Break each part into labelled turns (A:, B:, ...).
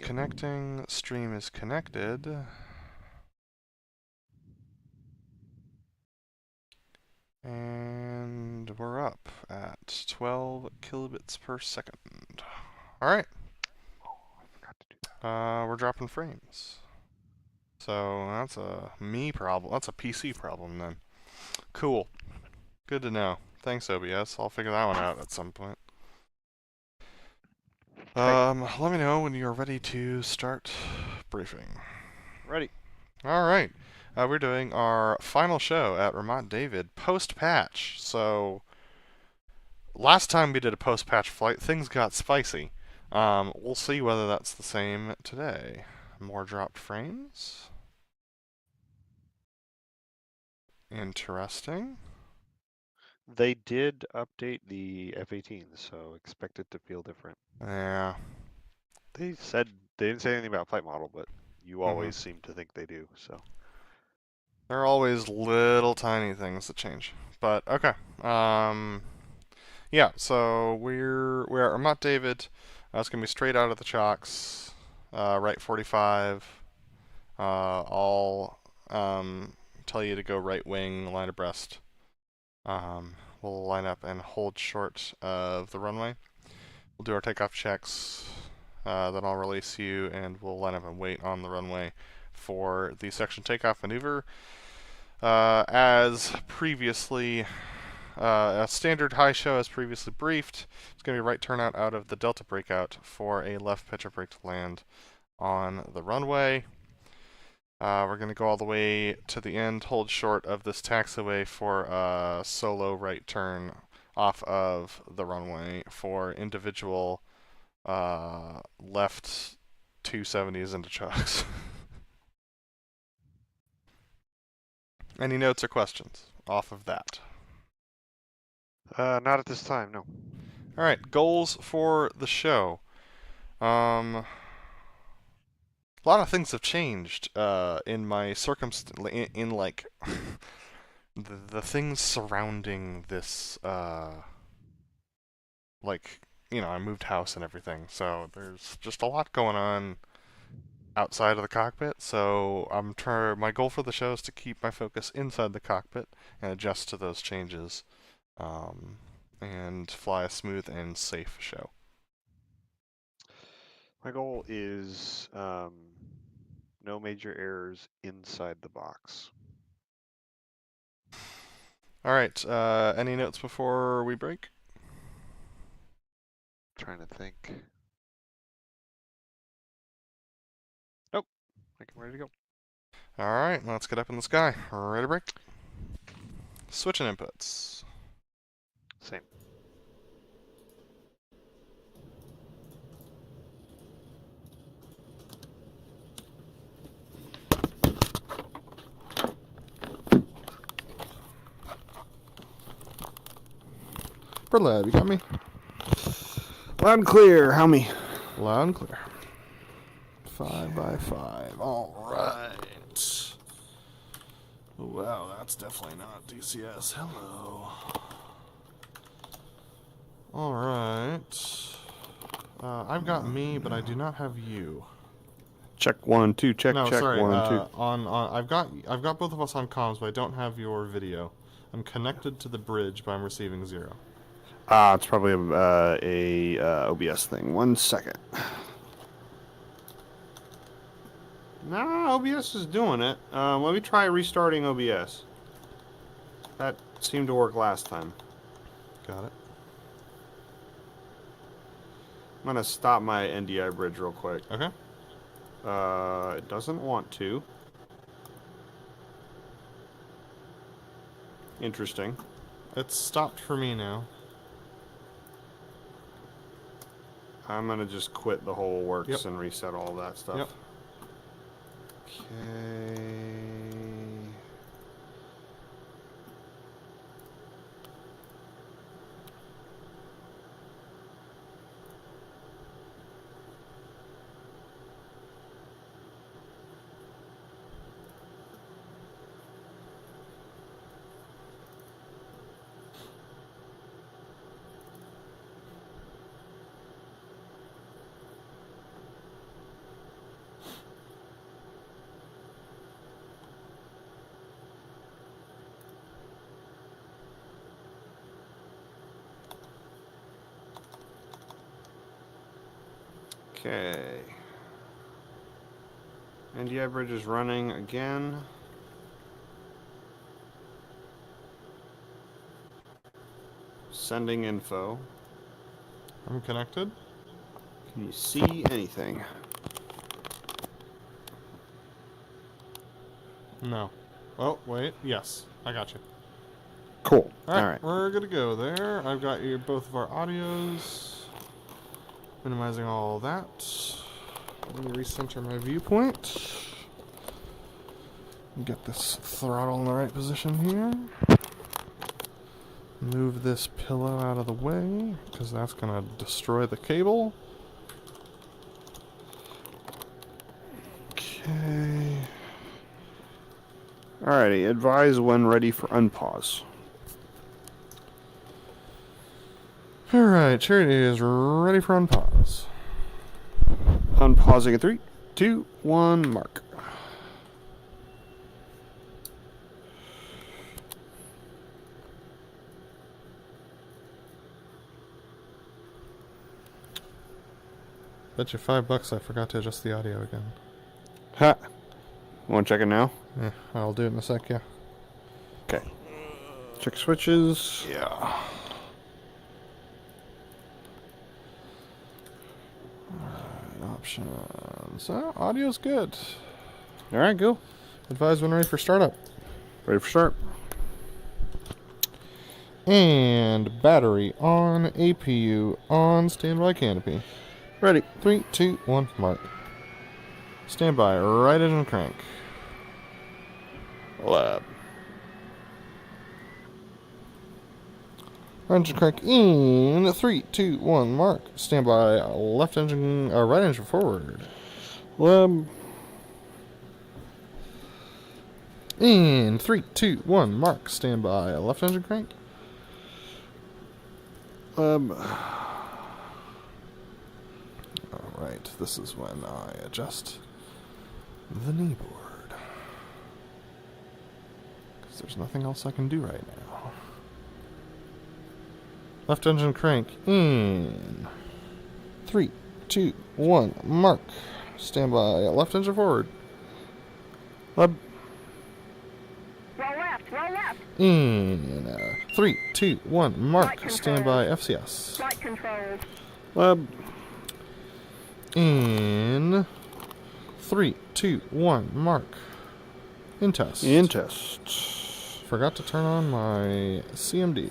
A: connecting. Stream is connected. And we're up at 12 kilobits per second. Alright. We're dropping frames. So that's a me problem. That's a PC problem then. Cool. Good to know. Thanks, OBS. I'll figure that one out at some point. Let me know when you're ready to start briefing.
B: Ready.
A: Alright. We're doing our final show at Ramat David post-patch. So, last time we did a post-patch flight, things got spicy. We'll see whether that's the same today. More dropped frames. Interesting.
B: They did update the F-18, so expect it to feel different.
A: Yeah.
B: They didn't say anything about flight model, but you always seem to think they do. So
A: there are always little tiny things that change. But okay. Yeah. So we're at Ramat David. It's gonna be straight out of the chocks. Right 45. I'll tell you to go right wing, line abreast. We'll line up and hold short of the runway. We'll do our takeoff checks. Then I'll release you, and we'll line up and wait on the runway for the section takeoff maneuver. As previously, a standard high show as previously briefed. It's going to be right turnout out of the Delta breakout for a left pitch brake to land on the runway. We're going to go all the way to the end, hold short of this taxiway for a solo right turn off of the runway for individual left 270s into chucks. Any notes or questions off of that?
B: not at this time, no.
A: All right, goals for the show. A lot of things have changed in my in like the things surrounding this like, you know, I moved house and everything, so there's just a lot going on outside of the cockpit. So my goal for the show is to keep my focus inside the cockpit and adjust to those changes, and fly a smooth and safe show.
B: My goal is no major errors inside the box.
A: All right. Any notes before we break?
B: Trying to think. Nope. I think I'm ready to go.
A: All right. Let's get up in the sky. Ready to break? Switching inputs.
B: Same.
A: BrotherLeb, you got me?
C: Loud and clear, how me?
A: Loud and clear. 5x5. All right. Wow, that's definitely not DCS. Hello. All right. I've got me, but I do not have you.
C: Check 1, 2, check,
A: No,
C: check,
A: sorry.
C: 1, 2.
A: I've got both of us on comms, but I don't have your video. I'm connected to the bridge, but I'm receiving 0.
C: It's probably a OBS thing. 1 second. Nah, OBS is doing it. Let me try restarting OBS. That seemed to work last time.
A: Got it.
C: I'm gonna stop my NDI bridge real quick.
A: Okay.
C: It doesn't want to. Interesting.
A: It's stopped for me now.
C: I'm gonna just quit the whole works and reset all of that stuff.
A: Yep. Okay.
C: Okay. NDI bridge is running again. Sending info.
A: I'm connected.
C: Can you see anything?
A: No. Oh, wait. Yes. I got you.
C: Cool.
A: Alright, we're good to go there. I've got you both of our audios. Minimizing all that. Let me recenter my viewpoint. Get this throttle in the right position here. Move this pillow out of the way, because that's going to destroy the cable. Okay.
C: Alrighty, advise when ready for unpause.
A: Alright, Chariot is ready for unpause.
C: Unpausing at 3, 2, 1, mark.
A: Bet you $5 I forgot to adjust the audio again.
C: Ha! Want to check it now?
A: Yeah, I'll do it in a sec, yeah.
C: Okay. Check switches.
A: Yeah. Options. Audio's good.
C: Alright, go.
A: Advise when ready for startup.
C: Ready for start.
A: And battery on, APU on, standby canopy.
C: Ready.
A: 3, 2, 1, mark. Standby, right engine crank.
C: Lab.
A: Right engine crank in 3, 2, 1, mark. Standby, left engine, right engine forward.
C: Lab.
A: In 3, 2, 1, mark. Standby, left engine crank. Alright, this is when I adjust the kneeboard. Because there's nothing else I can do right now. Left engine crank in 3, 2, 1, mark. Standby, left engine forward.
C: Lab.
D: Roll left.
A: In 3, 2, 1, mark.
D: Flight control.
A: Standby, FCS.
D: Flight controls.
C: Lab.
A: In 3, 2, 1, mark. In test.
C: In test.
A: Forgot to turn on my CMD.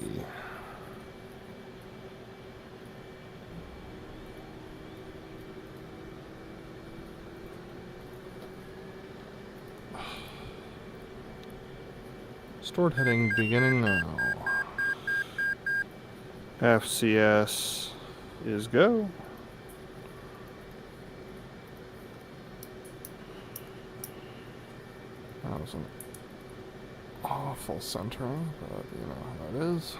A: Stored heading beginning now.
C: FCS is go.
A: That was an awful centering, but you know how it is.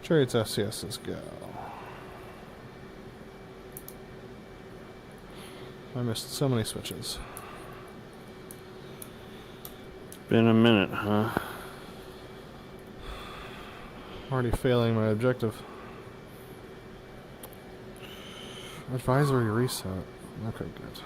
A: Chariot's FCS is go. I missed so many switches.
C: Been a minute, huh?
A: Already failing my objective. Advisory reset. Okay, good.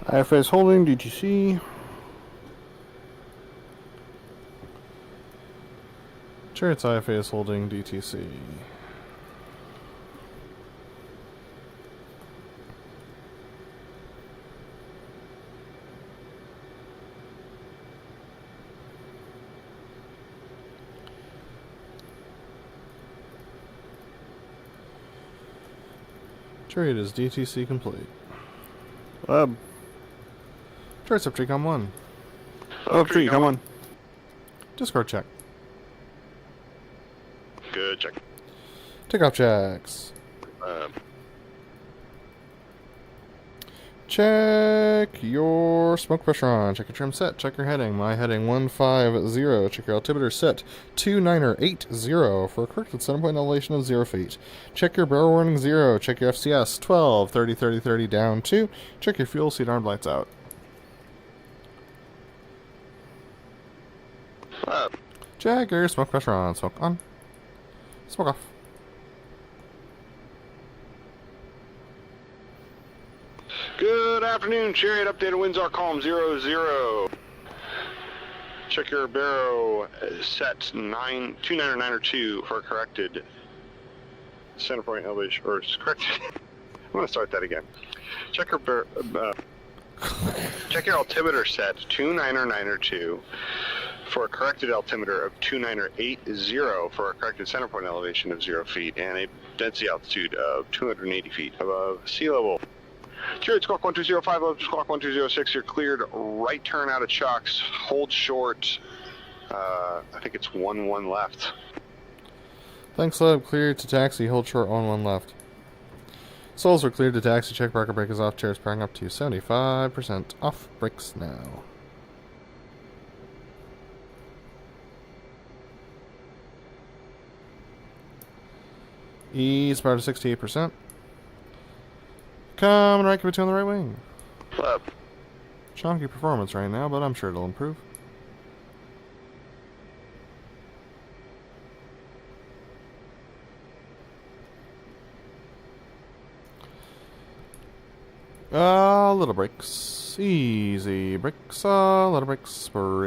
C: IFA is holding, DTC.
A: Chariot's IFA is holding DTC. Chariot is DTC complete.
C: Lab.
A: Chariot's up TRECOM 1.
C: Up tree, come on.
A: Discord check.
B: Good check.
A: Takeoff checks. Check your smoke pressure on. Check your trim set. Check your heading. My heading 150. Check your altimeter set 2980 for a corrected center point elevation of 0 feet. Check your barrel warning 0. Check your FCS 12 30 30 30 down 2. Check your fuel seat arm lights out. Check your smoke pressure on. Smoke on. Smoke off.
B: Good afternoon, Chariot. Updated winds are calm 00. Check your barrow set 29902 for corrected center point elevation, or it's corrected. I'm going to start that again. Check your check your altimeter set 29902 for a corrected altimeter of 2980 for a corrected center point elevation of 0 feet and a density altitude of 280 feet above sea level. Chariot squawk 1205, up squawk 1206, you're cleared. Right turn out of chocks, hold short. I think it's 1-1 left.
A: Thanks, Leb. Cleared to taxi. Hold short on 1 left. Souls are cleared to taxi. Check bracket breakers off. Chairs powering up to 75%. Off brakes now. Ease power to 68%. Coming right between the right wing.
B: Lab.
A: Chonky performance right now, but I'm sure it'll improve. Little brakes. Easy brakes. Little brakes. Brakes.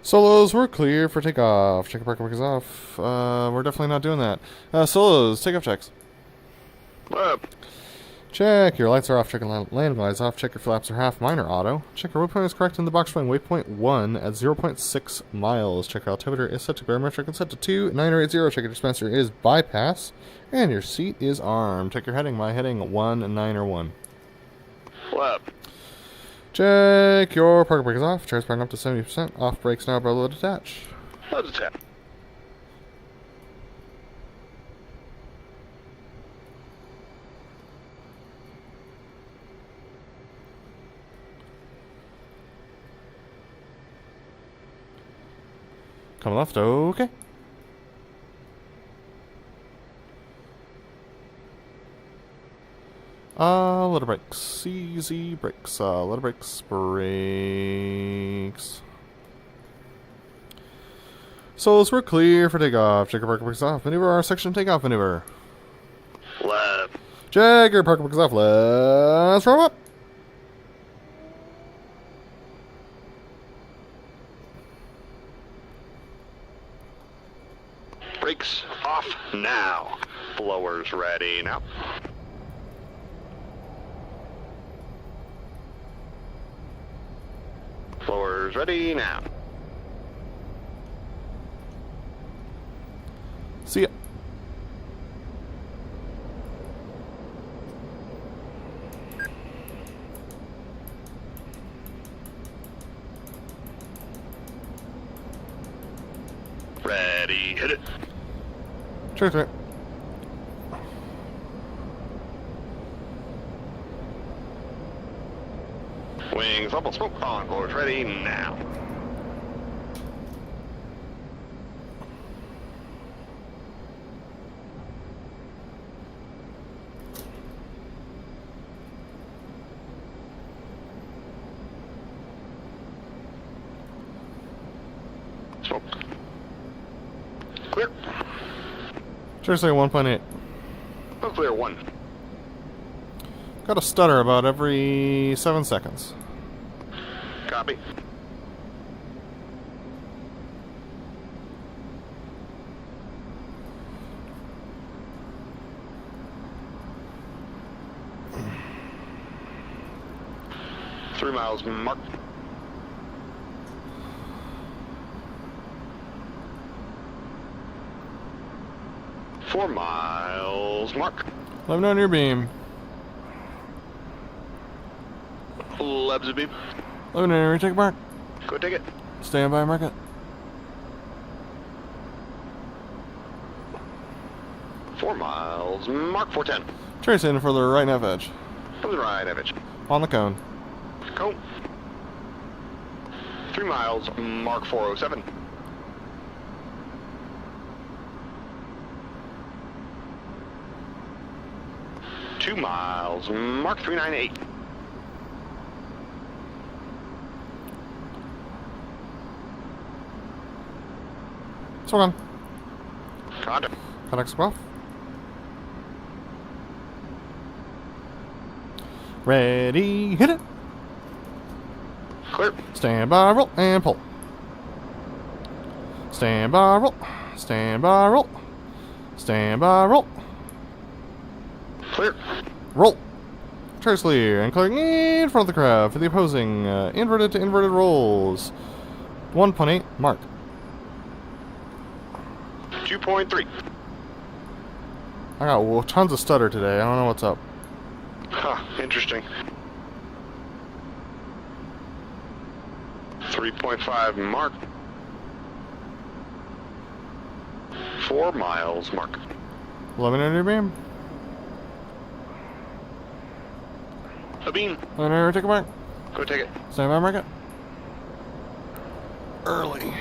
A: Solos, we're clear for takeoff. Check your breakers off. We're definitely not doing that. Solos, takeoff checks.
B: Lab.
A: Check your lights are off. Check your land glides off. Check your flaps are half. Mine are auto. Check your waypoint is correct in the box swing. Waypoint 1 at 0.6 miles. Check your altimeter is set to barometric and set to 2980. Check your dispenser is bypass. And your seat is armed. Check your heading. My heading 191.
B: Lab.
A: Check your parking brake is off. Chairs powering up to 70%. Off brakes now. BrotherLeb detach.
B: Loads of tap.
A: Come left. Okay. Little brakes. Easy brakes. Little brakes. Brakes. Souls, we're clear for takeoff. Check your parking brakes off. Maneuver our section takeoff maneuver.
B: Lab.
A: Check your parking brakes off. Let's roll up.
B: Brakes off now. Blowers ready now. Blowers ready now.
A: See ya.
B: Ready, hit it.
A: Check it.
B: Wings level, smoke on, blowers ready now. Smoke. Clear.
A: Seriously, 1.8.
B: Oh, clear 1.
A: Got a stutter about every 7 seconds.
B: Copy. Three miles mark. 4 miles, mark.
A: Let me know on your beam.
B: Leb's a beam.
A: Let me know on your take mark.
B: Go take it.
A: Stand by, mark it.
B: Four miles, mark 410.
A: Trace in for the right nav edge.
B: From the right edge.
A: On the cone.
B: Go. 3 miles, mark 407. Two miles, mark 398.
A: So on.
B: Contact.
A: Contact well. Ready, hit it.
B: Clear.
A: Stand by, roll, and pull. Stand by, roll. Stand by, roll. Stand by, roll.
B: Clear.
A: Roll. Trace clear and clearing in front of the crowd for the opposing inverted to inverted rolls. 1.8 mark.
B: 2.3.
A: I got tons of stutter today. I don't know what's up.
B: Huh, interesting. 3.5 mark. 4 miles mark.
A: 1100 beam.
B: A beam.
A: 1100 take a mark.
B: Go take it.
A: Stand by, mark it. Early.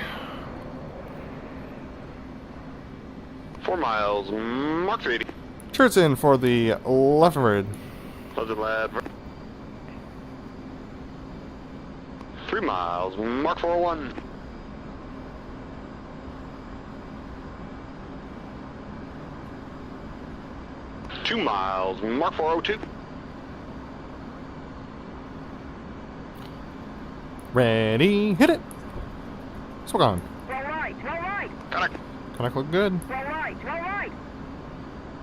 B: 4 miles, mark 380.
A: Shirts in for the left word.
B: BrotherLeb. 3 miles, mark 401. Two miles, mark 402.
A: Ready, hit it. Swag on.
D: Roll right, roll right.
B: Connect.
A: Connect look good.
D: Roll right, roll right.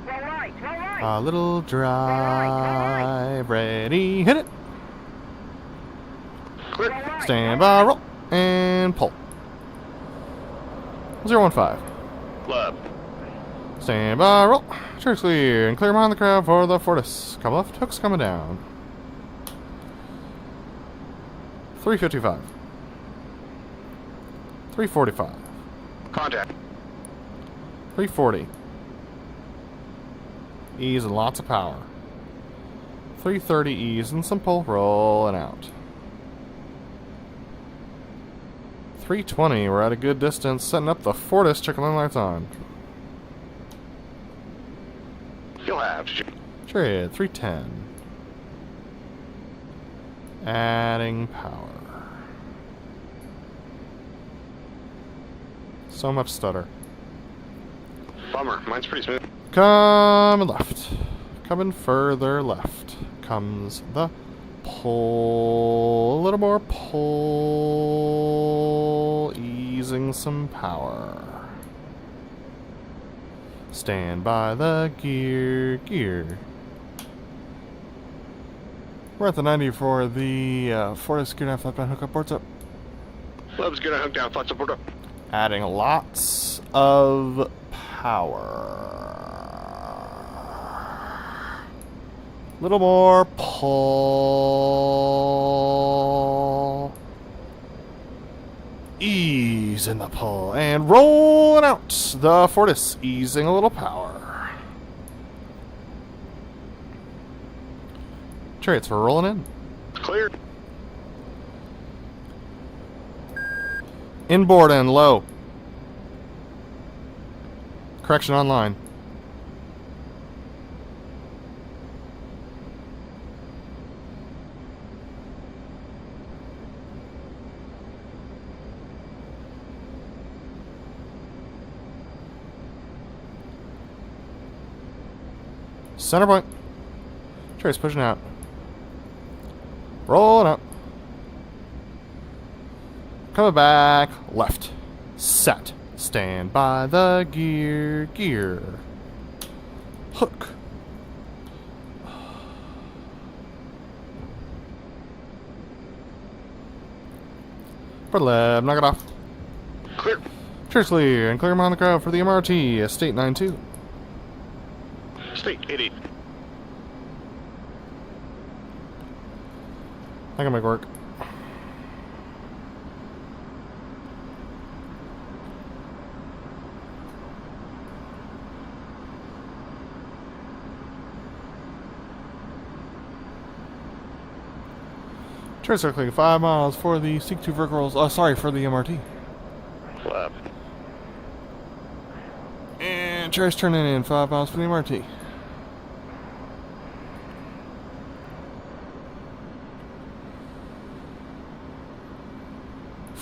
D: Roll right, roll right.
A: A little drive. Ready, hit it.
B: Clear.
D: Roll right,
A: Stand by, roll, and pull. 015.
B: Leb.
A: Stand by, roll. Church clear, and clear behind the crowd for the Fortis. Come left, hooks coming down. 355. 345.
B: Contact.
A: 340. Ease and lots of power. 330 ease and some pull, rolling out. 320, we're at a good distance, setting up the Fortis, checking the lights on.
B: You'll have.
A: Chariot, 310. Adding power. So much stutter.
B: Bummer. Mine's pretty smooth.
A: Coming left. Coming further left comes the pull. A little more pull. Easing some power. Stand by the gear. We're at the 90 for the Fortis gear down, flat down, hook up, boards up.
B: Leb's gonna hook down, flat support up.
A: Adding lots of power. Little more pull. Ease in the pull. And rolling out. The Fortis easing a little power. Chariots for rolling in.
B: Clear.
A: Inboard and low. Correction online. Center point. Trace pushing out. Rolling up. Coming back. Left. Set. Stand by the gear. Hook. BrotherLeb, knock it off.
B: Clear.
A: Church clear and clear him on the crowd for the MRT, Estate 92.
B: State 80.
A: I can make work. Turn circling 5 miles for the Seek 2 verticals. Oh, sorry, for the MRT.
B: Flap.
A: And Chariot's turning in 5 miles for the MRT.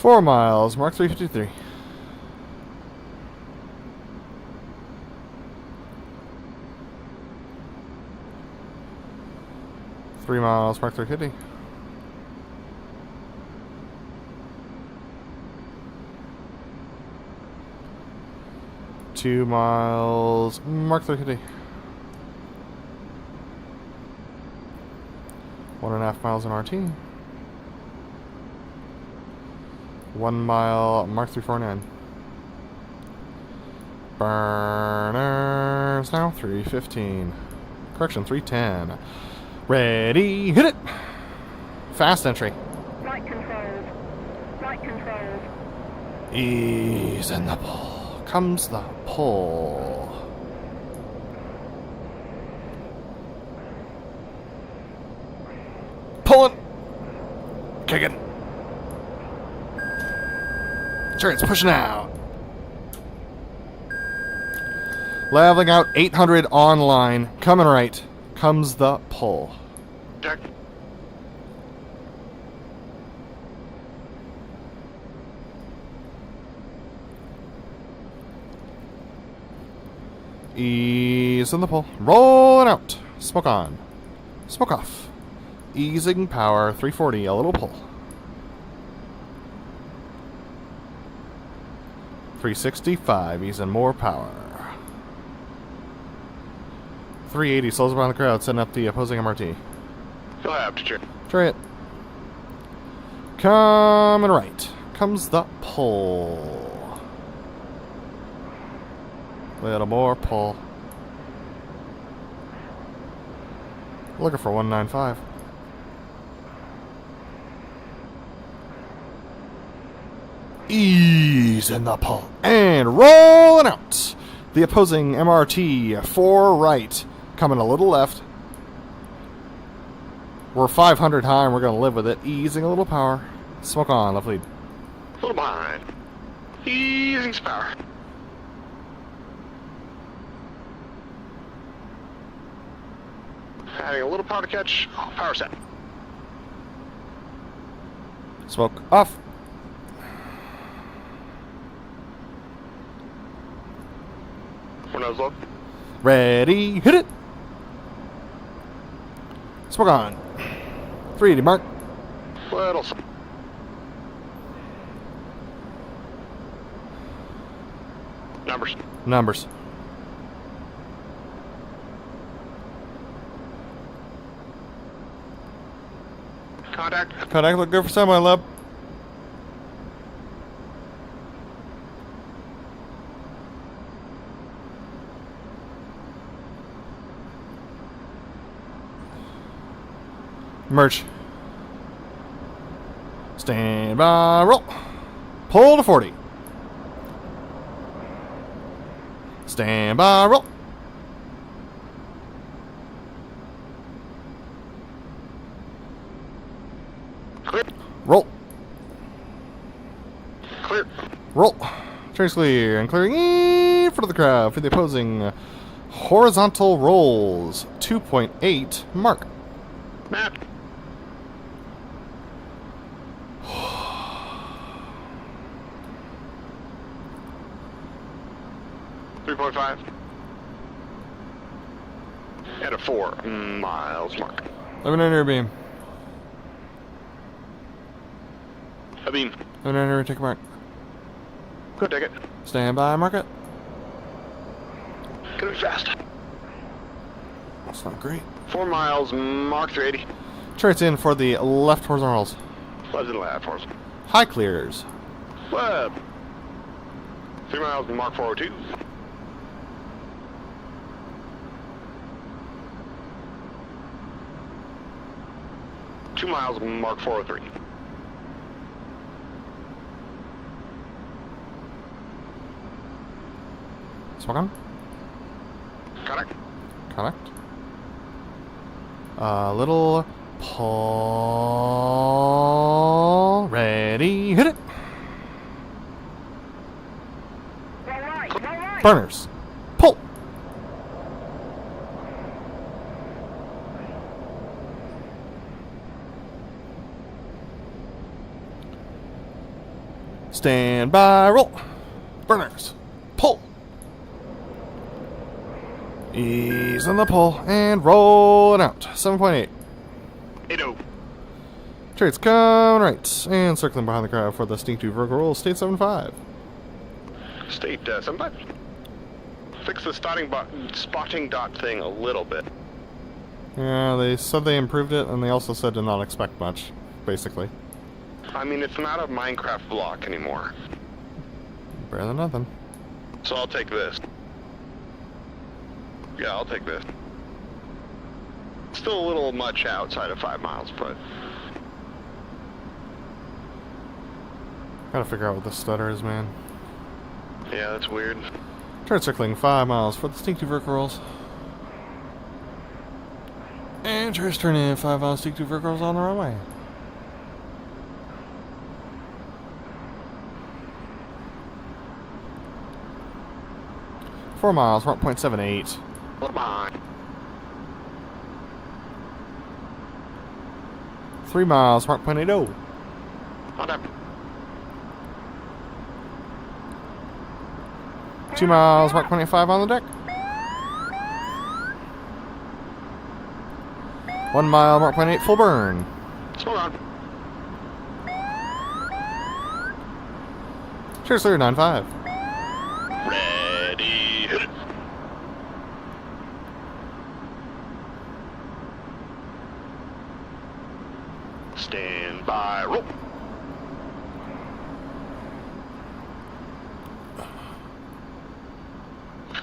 A: Four miles, Mark 353. Three miles, Mark 350. Two miles, Mark 350. 1.5 miles in RT. 1 mile, Mark 349. Burners now 315. Correction, 310. Ready, hit it! Fast entry.
D: Flight controls. Flight controls.
A: Ease in the pull. Comes the pull. Pulling. Kicking. Chariot's pushing out. Leveling out 800 online. Coming right. Comes the pull.
B: Deck.
A: Ease in the pull. Rolling out. Smoke on. Smoke off. Easing power. 340. A little pull. 365. Easing more power. 380. Slows around the crowd. Setting up the opposing MRT.
B: You'll have to check.
A: Chariot. Coming right. Comes the pull. Little more pull. Looking for 195. Ease in the pull. And rolling out. The opposing MRT. 4 right. Coming a little left. We're 500 high and we're going to live with it. Easing a little power. Smoke on, left lead.
B: A little behind. Easing some power. Adding a little power to catch. Oh, power set.
A: Smoke off.
B: One nose low.
A: Ready, hit it. Smoke on. 380 mark.
B: Little. Numbers.
A: Numbers.
B: Contact.
A: Contact look good for semi-lab. Merge. Stand by, roll. Pull to 40. Stand by, roll.
B: Clear.
A: Roll.
B: Clear.
A: Roll. Trace clear and clearing in front of the crowd for the opposing horizontal rolls. 2.8 mark.
B: Map. 3.5. At a 4 miles mark.
A: 11 beam.
B: A beam.
A: 11 take a mark.
B: Go take it.
A: Stand by, mark it.
B: Gonna be fast.
A: That's not great.
B: 4 miles, mark 380.
A: Charts in for the left horizontal rolls.
B: Leb's in the lab for us.
A: High clears.
B: Leb. 3 miles, mark 402. 2 miles, Mark 403.
A: Smoke on.
B: Connect.
A: Connect. A little pull. Ready. Hit it.
D: All right, all right.
A: Burners. Pull. Stand by. Roll. Burners. Pull. Ease on the pull and rolling out. 7.8.
B: 80.
A: Chariots coming right and circling behind the crowd for the Stink 2 vertical roll. State 7.5.
B: State 75. Fix the spotting dot thing a little bit.
A: Yeah, they said they improved it, and they also said to not expect much, basically.
B: I mean, it's not a Minecraft block anymore.
A: Better than nothing.
B: So I'll take this. Yeah, I'll take this. Still a little much outside of 5 miles, but...
A: Gotta figure out what this stutter is, man.
B: yeah, that's weird.
A: Chariot circling 5 miles for the Stink 2 vertical rolls. And Chariots turning in 5 miles, Stink 2 vertical rolls on the runway. Four miles, 1.78.
B: Come on.
A: 3 miles, 1.80.
B: Hold up.
A: 2 miles, 1.25 on the deck. 1 mile, 1.8 full burn.
B: Hold on.
A: Cheers, clear, 9.5.
B: Ready, hit it. Stand by, roll.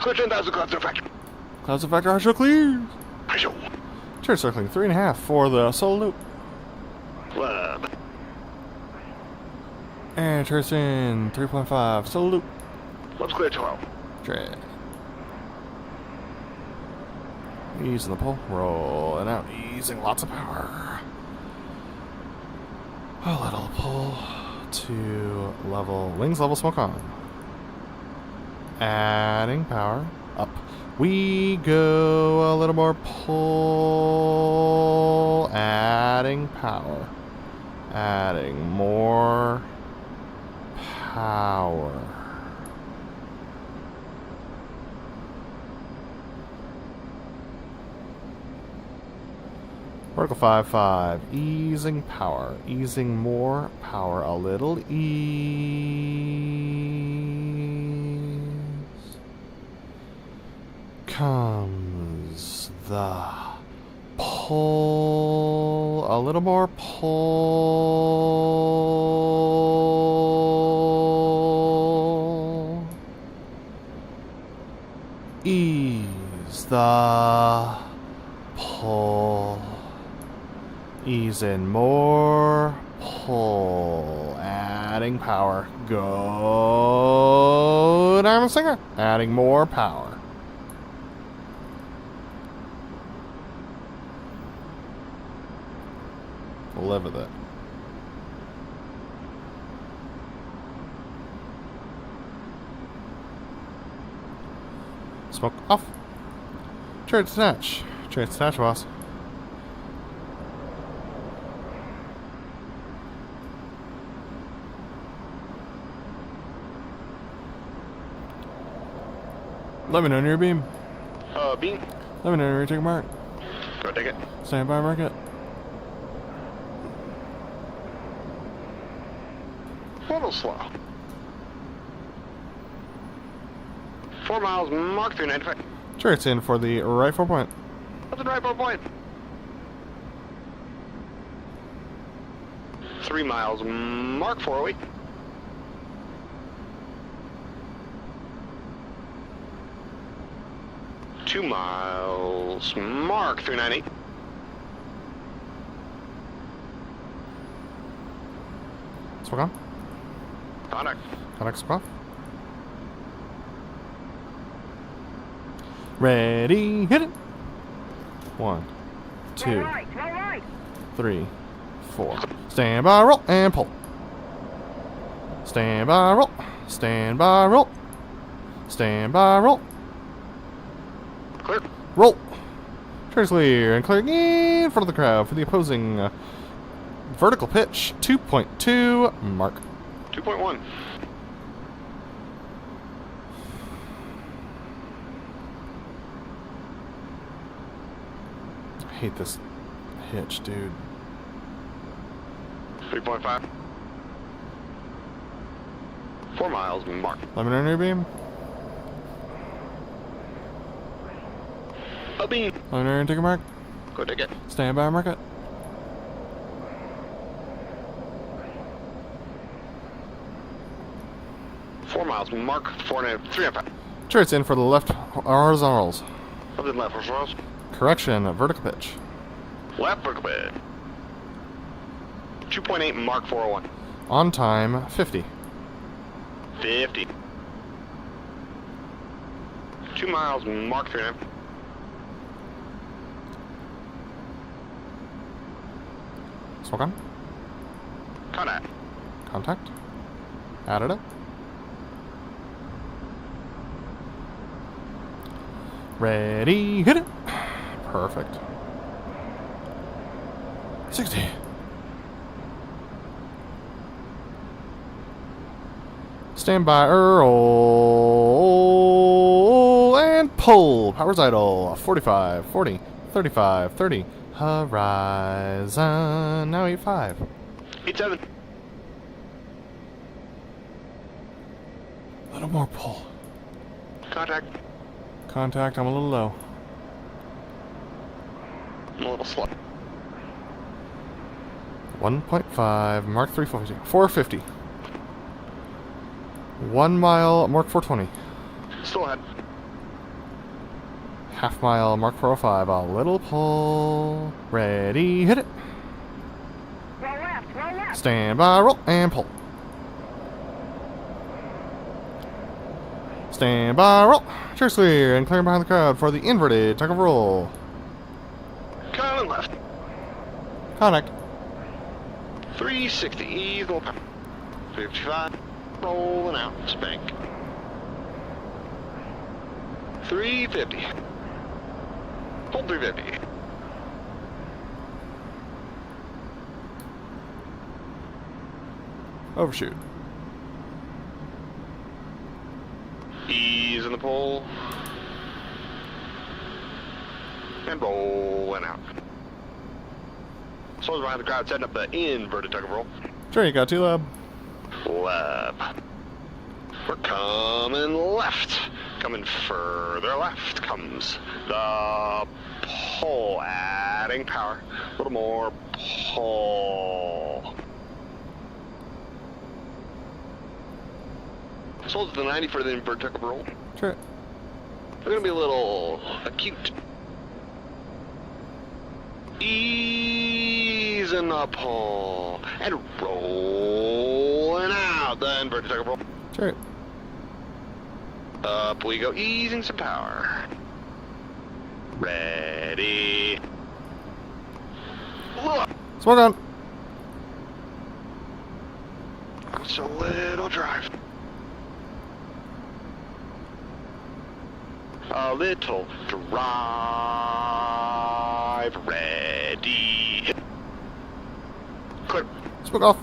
B: Clear 10,000 clouds of factor.
A: Clouds of factor, Airshow clear.
B: Airshow.
A: Cheers, circling 3.5 for the solo loop.
B: Lab.
A: And cheers in 3.5 solo loop.
B: Let's clear 12.
A: Drag. Easing the pull, rolling out, easing lots of power. A little pull to level, wings level smoke on. Adding power, up. We go, a little more pull, adding power. Adding more power. Vertical 5.5, easing power, easing more power, a little ease. Comes the pull, a little more pull. Ease the pull. Ease in more pull. Adding power. Go Diamond Singer. Adding more power. Live with it. Smoke off. Chariot snatch. Chariot snatch, boss. Let me know when you're beam.
B: Beam.
A: Let me know when you're taking mark.
B: Go take it.
A: Stand by, mark it.
B: A little slow. 4 miles, Mark 395.
A: Chariot's in for the right 4 point.
B: That's a right 4 point. 3 miles, Mark 408. 2 miles, Mark 398.
A: Smoke on.
B: Contact.
A: Contact smoke off. Ready, hit it. 1, 2,
D: Roll right.
A: 3, 4. Stand by, roll, and pull. Stand by, roll. Stand by, roll. Stand by, roll.
B: Clear.
A: Roll. Trace clear and clear in front of the crowd for the opposing vertical pitch. 2.2 mark.
B: 2.1.
A: I hate this hitch, dude.
B: 3.5. 4 miles, mark.
A: Preliminary near beam.
B: A beam.
A: Preliminary take a mark.
B: Go take it.
A: Stand by, mark it.
B: Four miles, mark. 3.5.
A: Chariot's in for the left horizontals.
B: Up and left, Ross.
A: Correction, vertical pitch.
B: Left, vertical bed. 2.8, mark 401.
A: On time, 50.
B: 50. 2 miles, mark 3.5.
A: Smoke on.
B: Contact.
A: Contact. Added up. Ready, hit it. Perfect. 60. Stand by, roll, and pull. Power's idle. 45, 40, 35, 30. Horizon. Now 85.
B: 87.
A: A little more pull.
B: Contact.
A: Contact, I'm a little low.
B: I'm a little slow.
A: 1.5, mark 350. 450. 1 mile, mark 420.
B: Still ahead.
A: Half mile, mark 405. A little pull. Ready, hit it.
D: Roll left.
A: Stand by, roll, and pull. Stand by, roll. Cheers clear and clear behind the crowd for the inverted tug of roll.
B: Coming left.
A: Connect.
B: 360. Ease little power. 55. Rolling out. Spank. 350. Hold 350.
A: Overshoot.
B: Ease in the pole. And rolling out. Slows behind the crowd, setting up the inverted tug of roll.
A: Sure, you got two lab.
B: Left. We're coming left. Coming further left comes the pole, adding power. A little more pull. Slows to the 90 for the inverted tug of roll.
A: Sure.
B: They're gonna be a little acute. Ease in the pull and rolling out the inverted tug of roll.
A: Sure.
B: Up we go, easing some power. Ready. Look,
A: Smoke on.
B: it's a little drive. A little drive. Ready. Clear.
A: Smoke off.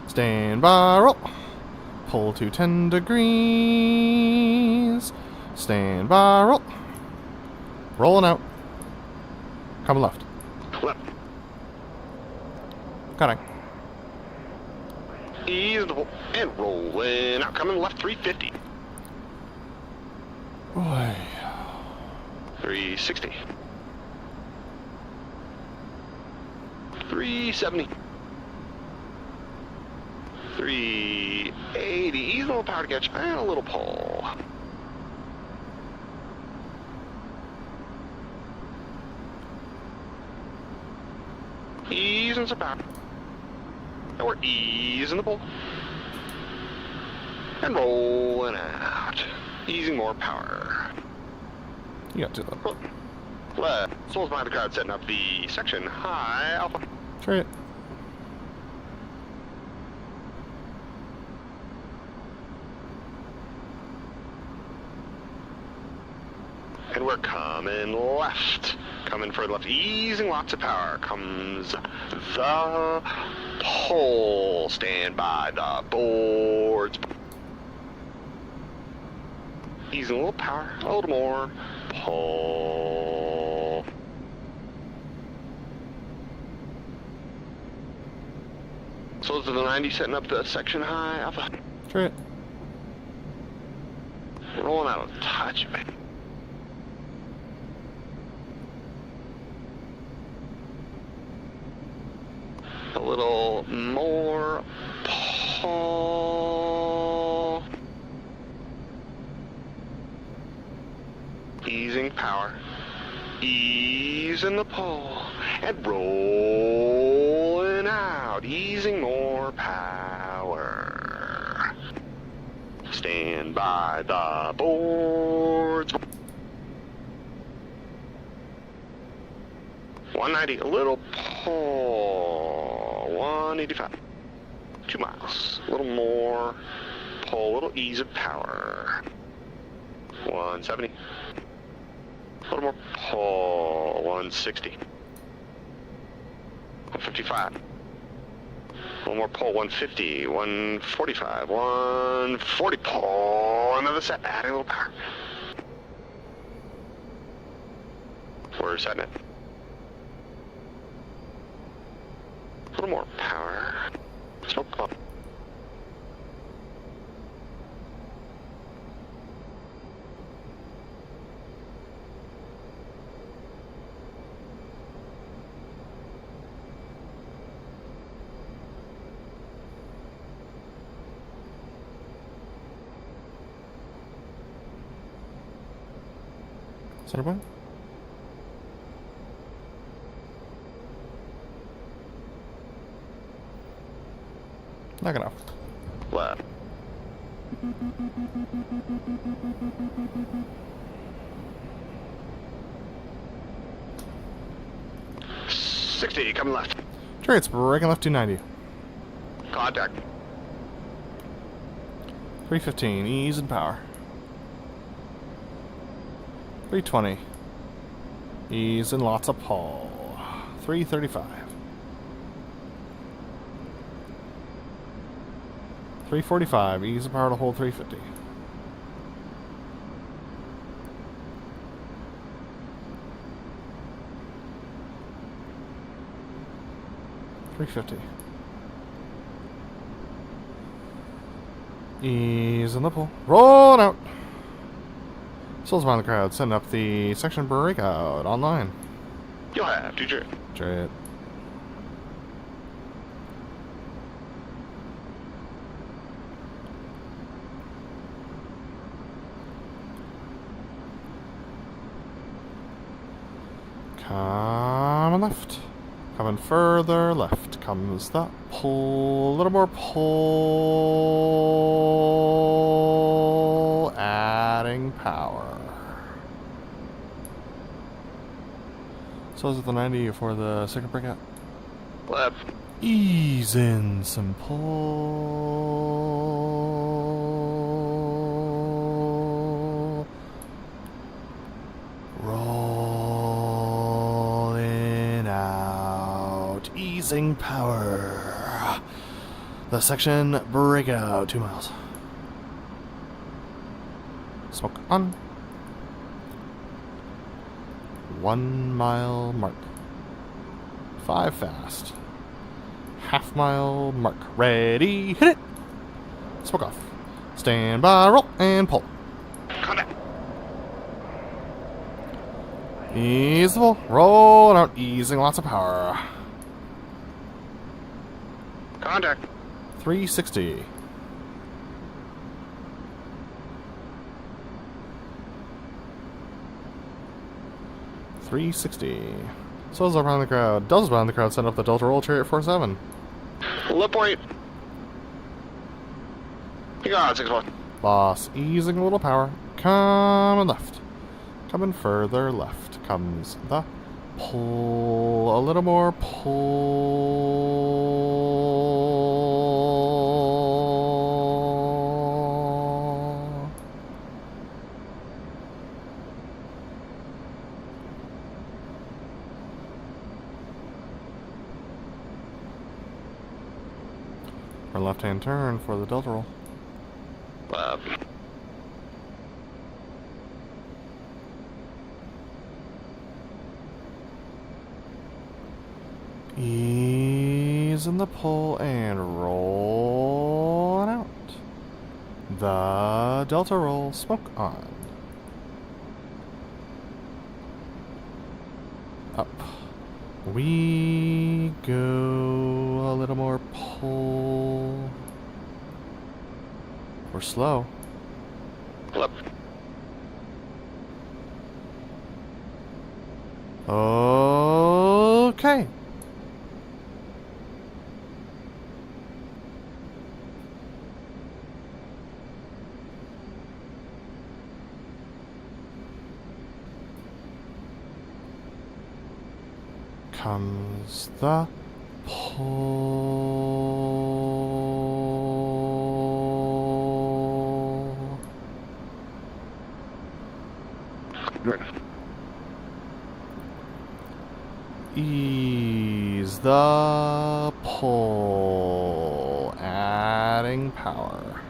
A: Stand by, roll. Pull to 10 degrees. Stand by, roll. Rolling out. Coming left.
B: Left.
A: Connect.
B: Ease in the pull and rolling out. Coming left 350.
A: Boy.
B: 360. 370. 380. Ease a little power to catch and a little pull. Ease and some power. And we're easing the pull. And rolling out. Easing more power.
A: You got to do that.
B: Left. Souls behind the crowd setting up the section high alpha.
A: Chariot.
B: And we're coming left. Coming further left. Easing lots of power. Comes the pole. Stand by the boards. Easing a little power. A little more. Pole. So those are the 90 setting up the section high alpha.
A: Chariot.
B: Rolling out a touch, man. A little more pull. Easing power. Easing the pull. And rolling out. Easing more power. Stand by the boards. 190, a little pull. 185. 2 miles. A little more pull, a little ease of power. 170. A little more pull. 160. 155. A little more pull. 150. 145. 140. Pull. Another set. Adding a little power. We're setting it. A little more power. Smoke up.
A: Center point. Knock it off.
B: Left. $60, coming left.
A: Chariot's breaking left 290.
B: Contact.
A: 315, ease and power. 320. Ease and lots of pull. 335. 345, ease and power to hold 350. 350. Ease in the pull. Rolling out. Souls behind the crowd, send up the section breakout online.
B: You'll have to drip.
A: Chariot. Coming left. Coming further left comes the pull. A little more pull. Adding power. So is it the 90 for the second breakout?
B: Left.
A: Ease in some pull. Rolling out. Easing power. The section breakout. 2 miles. Smoke on. 1 mile mark. 5 fast. Half mile mark. Ready, hit it! Smoke off. Stand by, roll, and pull.
B: Contact.
A: Ease the pull. Roll out, easing lots of power.
B: Contact.
A: 360. So is behind the crowd. Does behind the crowd send up the Delta Roll Chariot 47.
B: Lip weight. You got it, 6-1.
A: Boss, easing a little power. Coming left. Coming further left. Comes the pull. A little more pull. Our left-hand turn for the delta roll. Ease in the pull and roll it out. The delta roll, smoke on. Up. We go a little more pull. We're slow.
B: Lip.
A: Okay. Comes the pull.
B: Right.
A: Ease the pull, adding power.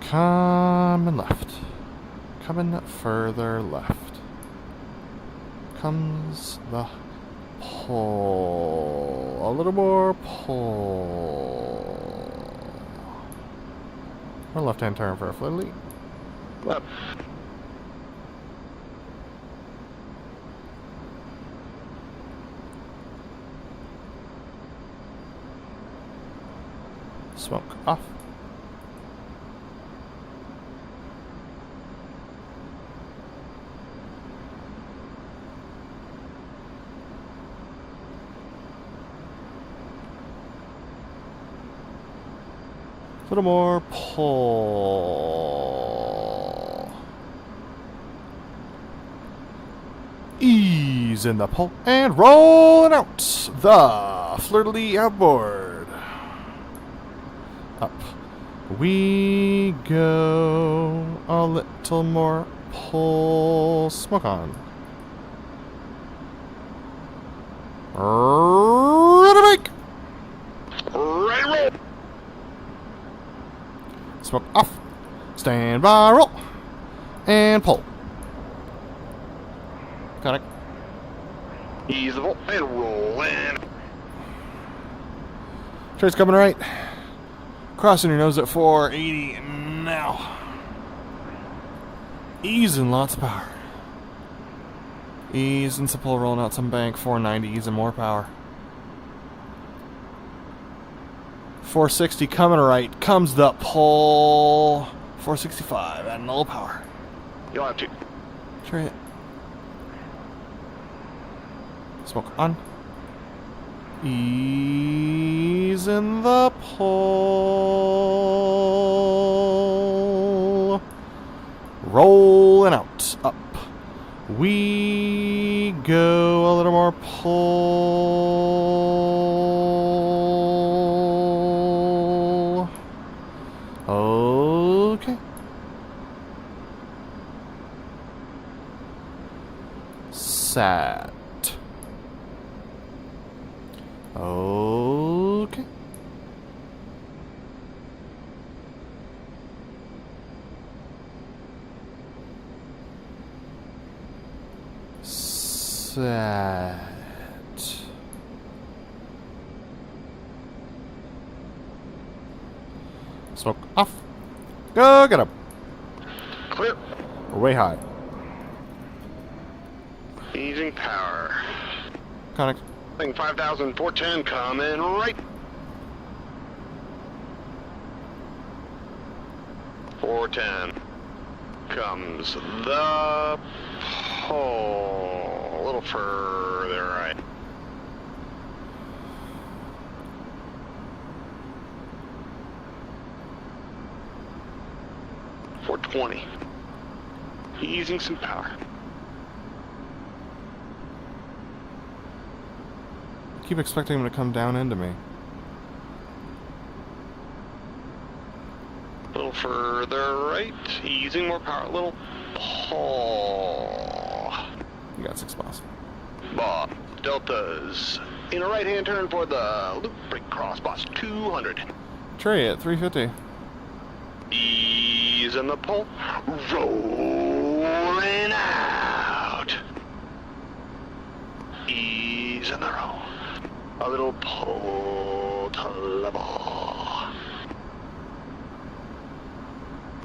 A: Coming left. Coming further left. Comes the pull. A little more pull. Our left-hand turn for a fliddly.
B: Lip.
A: Smoke off. A little more pull. Ease in the pull and rolling out. The flirtily outboard. Up. We go a little more pull. Smoke on. Ready to make.
B: Ready roll.
A: Smoke off. Stand by, roll. And pull. Got it.
B: Ease the pull and roll in.
A: Trace coming right. Crossing your nose at 480 now. Easing lots of power. Easing some pull, rolling out some bank. 490, easing more power. 460 coming right. Comes the pull. 465, adding a little power.
B: You'll have to.
A: Chariot. Smoke on. Ease in the pull. Rolling out. Up. We go a little more pull. Okay. Sat. Okay. Set. Smoke off. Go get him.
B: Clear.
A: We're way high.
B: Easing power.
A: Connect.
B: Thing 5,410 coming right. 410 comes the pull. A little further right. 420. Easing some power.
A: I keep expecting him to come down into me.
B: A little further right. Easing more power. A little pull.
A: You got 6 miles.
B: Bob, Deltas. In a right-hand turn for the loop break cross, boss. 200.
A: Chariot, 350.
B: Ease in the pull. Rolling out. Ease in the roll. A little pull to level.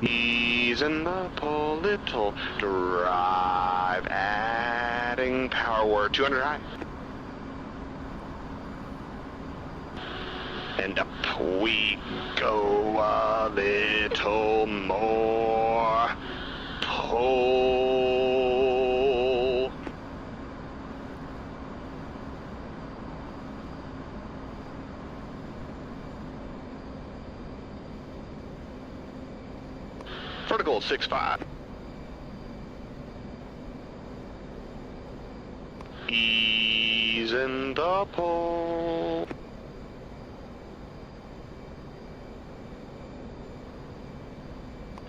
B: Ease in the pull, little drive. Adding power. We're 200 high. And up we go a little more. Pull. Vertical 6.5. Ease in the pull.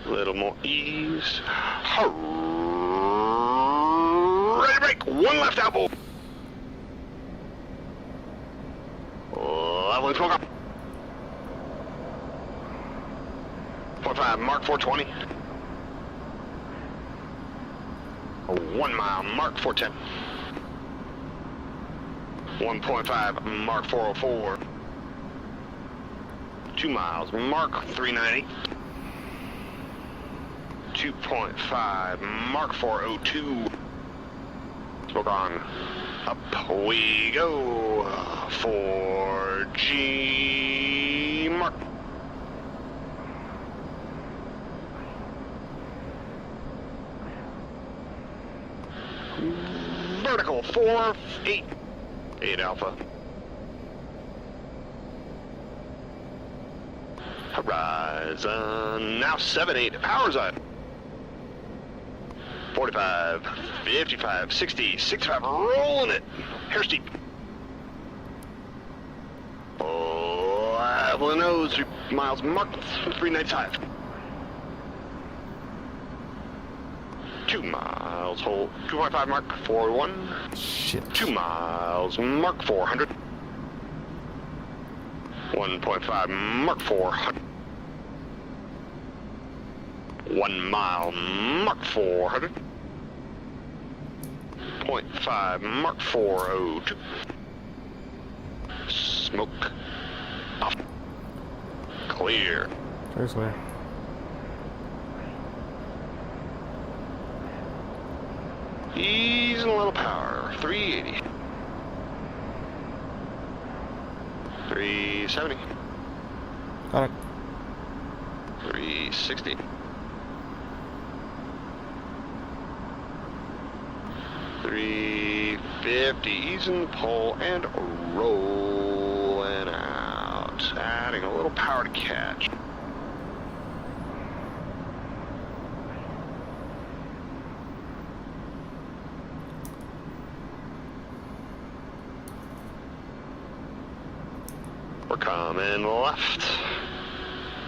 B: Little more ease. Ready to break. One left elbow. Leveling smoke up. 0.5 Mark 420. 1 mile Mark 410. 1.5 Mark 404. 2 miles Mark 390. 2.5 Mark 402. Smoke on. Up we go. 4G Mark. Vertical 4.8. 8 Alpha. Horizon. Now 7.8. Power's on. 45, 55, 60, 65, rolling it. Hair steep. Leveling nose, 3 miles, Mark 395. 2 miles, hold. 2.5 Mark 401.
A: Shit.
B: 2 miles, Mark 400. 1.5 Mark 400. 1 mile, Mark 400. 0.5 Mark 402. Smoke off. Clear.
A: Seriously.
B: Ease and a little power. 380. 370.
A: Got it.
B: 360. 350. Easing the pull and rolling out. Adding a little power to catch. We're coming left.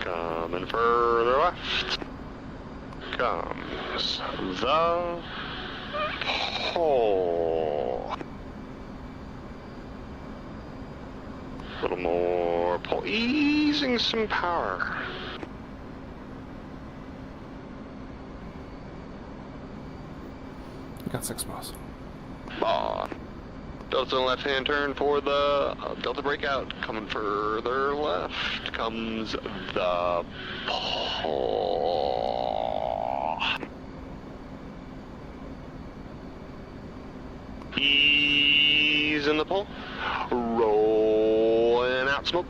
B: Coming further left. Comes the pull. A little more pull. Easing some power.
A: You got 6 miles.
B: Delta left-hand turn for the Delta breakout. Coming further left comes the pull. Ease in the pull. Rolling out smoke.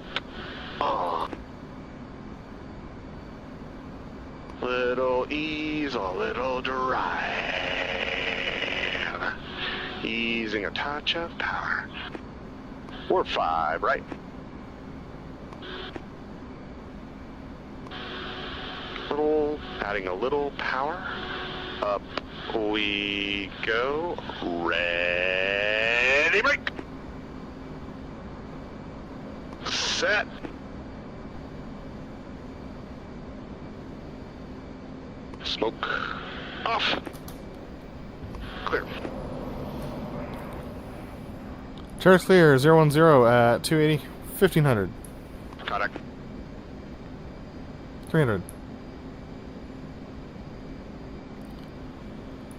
B: Little ease, a little drive. Easing a touch of power. We're 5, right? Little adding a little power. Up we go. Ready, break. Set. Smoke off. Clear.
A: Chariot's clear, 010 at 280, 1500.
B: Contact.
A: 300.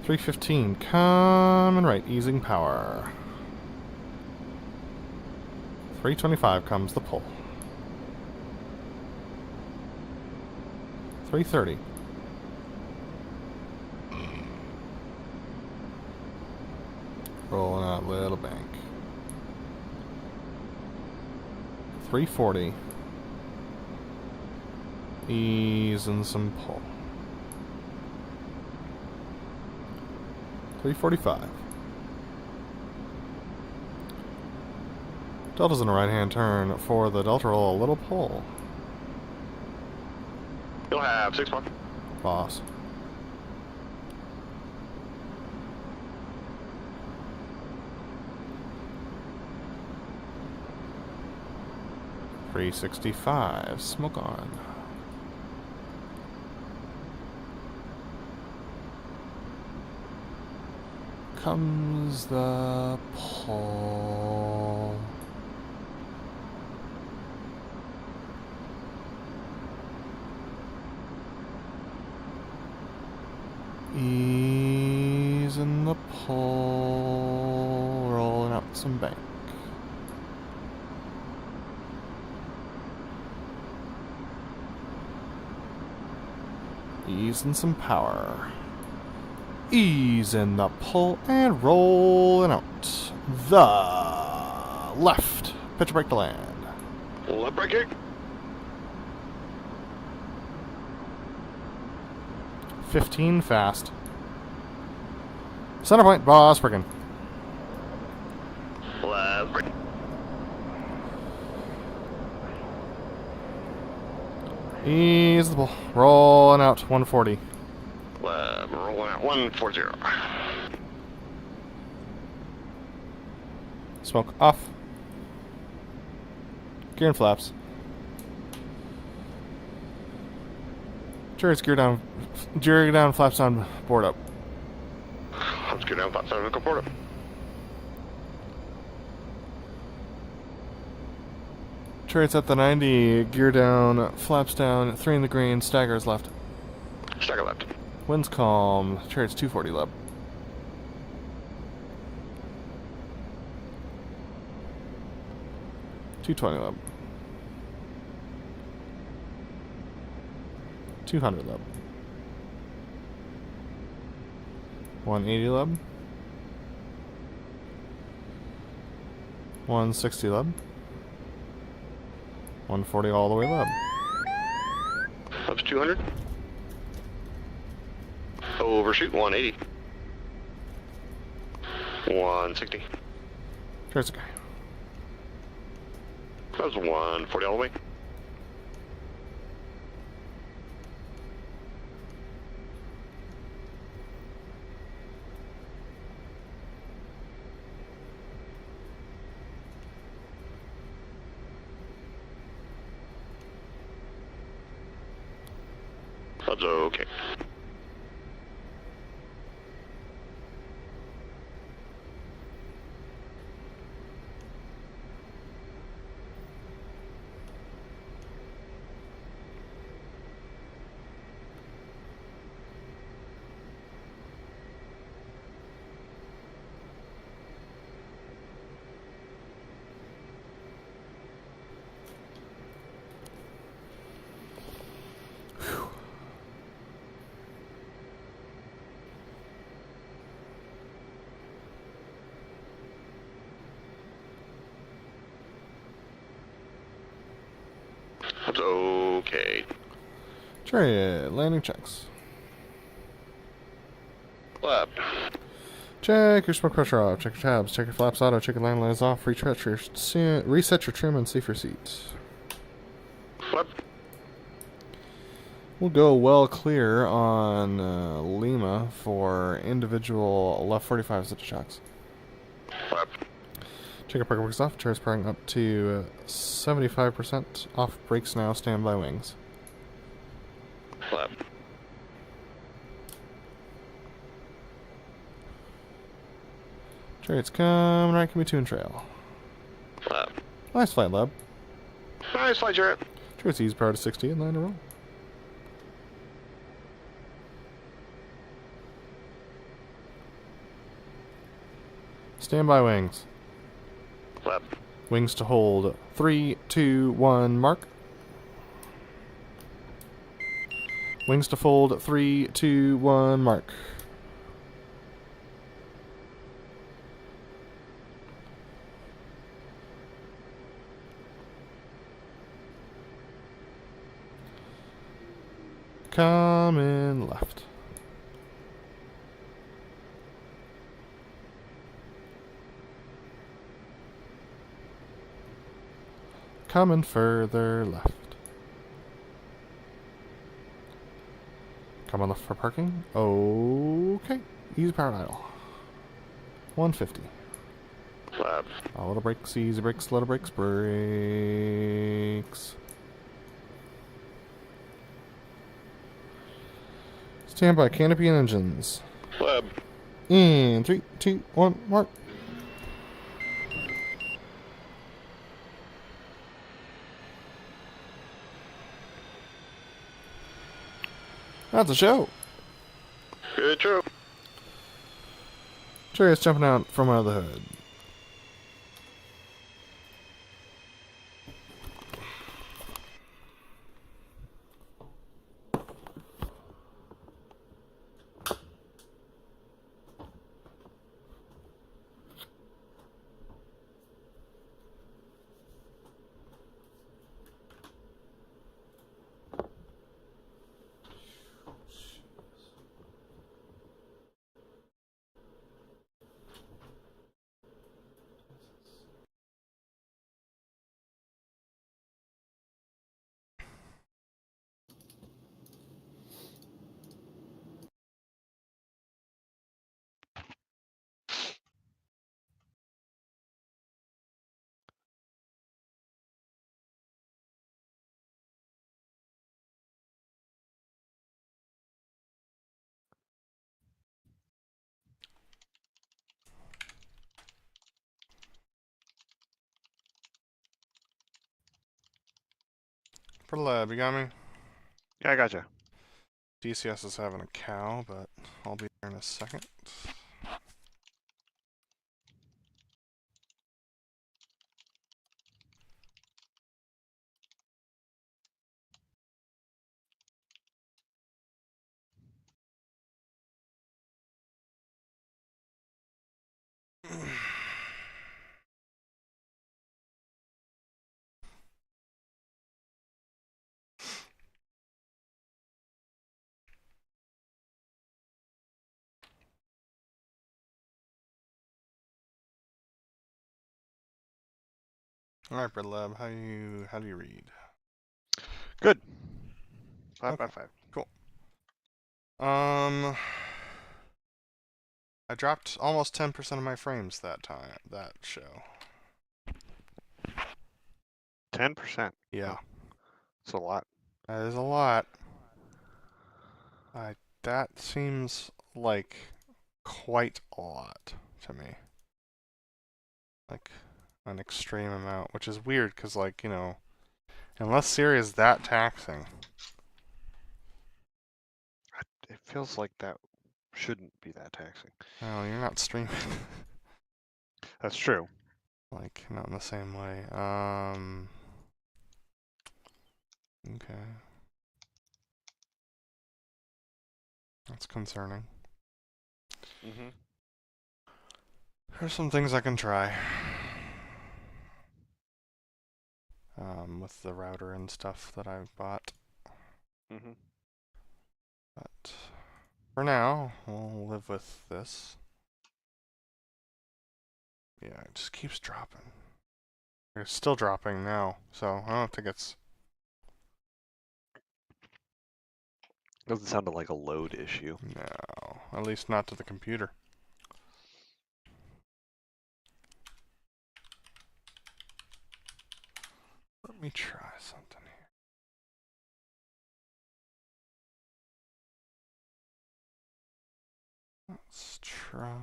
A: 315, coming right, easing power. 325 comes the pull. 330. Rolling out little bank. 340. Easing some pull. 345. Delta's in a right-hand turn for the Delta roll, a little pull.
B: You'll have 6 months.
A: Boss. $365. Smoke on. Comes the pull. Ease in the pull. Rolling out some bank. Ease in some power. Ease in the pull and rolling out the left. Pitch break to land.
B: Left break kick.
A: 15 fast. Center point, boss friggin'.
B: Left break.
A: Ease the pull. Rolling out 140.
B: Left, rolling out 140.
A: Smoke off. Gear and flaps. Chariot's gear down, flaps on, board up.
B: Let's go down 5 7 go forward.
A: Chariot's at the 90, gear down, flaps down, 3 in the green, staggers left.
B: Stagger left.
A: Wind's calm, Chariot's 240 leb. $220 leb. 200 leb. 180 leb. 160 leb. 140 all the way leb.
B: Up 200. Overshoot 180. 160.
A: Chariot's okay.
B: That was 140 all the way. That's okay. That's okay.
A: Chariot, landing checks.
B: Left.
A: Check your smoke pressure off, check your tabs, check your flaps auto, check your land lines off, reset your trim and see for seats.
B: Left.
A: We'll go well clear on Lima for individual left 45 stitch shocks.
B: Flap.
A: Check our parking works off. Chair's parking up to 75%. Off brakes now. Stand by wings.
B: Flap.
A: Chariot's coming right. Can be tune trail.
B: Flap.
A: Nice flight, Lab.
B: Nice flight, Chariot.
A: Chariot's ease power to 60 and line to roll. Stand by wings.
B: Flap.
A: Wings to hold. 3, 2, 1, mark. Wings to fold. 3, 2, 1, mark. Coming left. Coming further left. Come on left for parking. Okay. Easy power idle. 150.
B: Flap.
A: Little brakes, easy brakes, little brakes, brakes. Stand by canopy and engines.
B: Flap.
A: In 3, 2, 1, mark. That's a show.
B: Good job.
A: Chariot's jumping out from under the hood. BrotherLeb, you got me?
B: Yeah, I gotcha.
A: DCS is having a cow, but I'll be there in a second. Alright, BrotherLeb, how do you read?
B: Good. 5
A: Okay.
B: by 5.
A: Cool. I dropped almost 10% of my frames that show.
B: 10%.
A: Yeah.
B: That's a lot.
A: That is a lot. That seems like quite a lot to me. Like, an extreme amount, which is weird, because, like, you know, unless Siri is that taxing.
B: It feels like that shouldn't be that taxing.
A: Oh, you're not streaming.
B: That's true.
A: Like, not in the same way. Okay. That's concerning.
B: Mm-hmm.
A: There's some things I can try. With the router and stuff that I've bought.
B: Mm-hmm.
A: But for now, we'll live with this. Yeah, it just keeps dropping. It's still dropping now, so I don't think it's...
E: Doesn't sound like a load issue.
A: No, at least not to the computer. Let me try something here. Let's try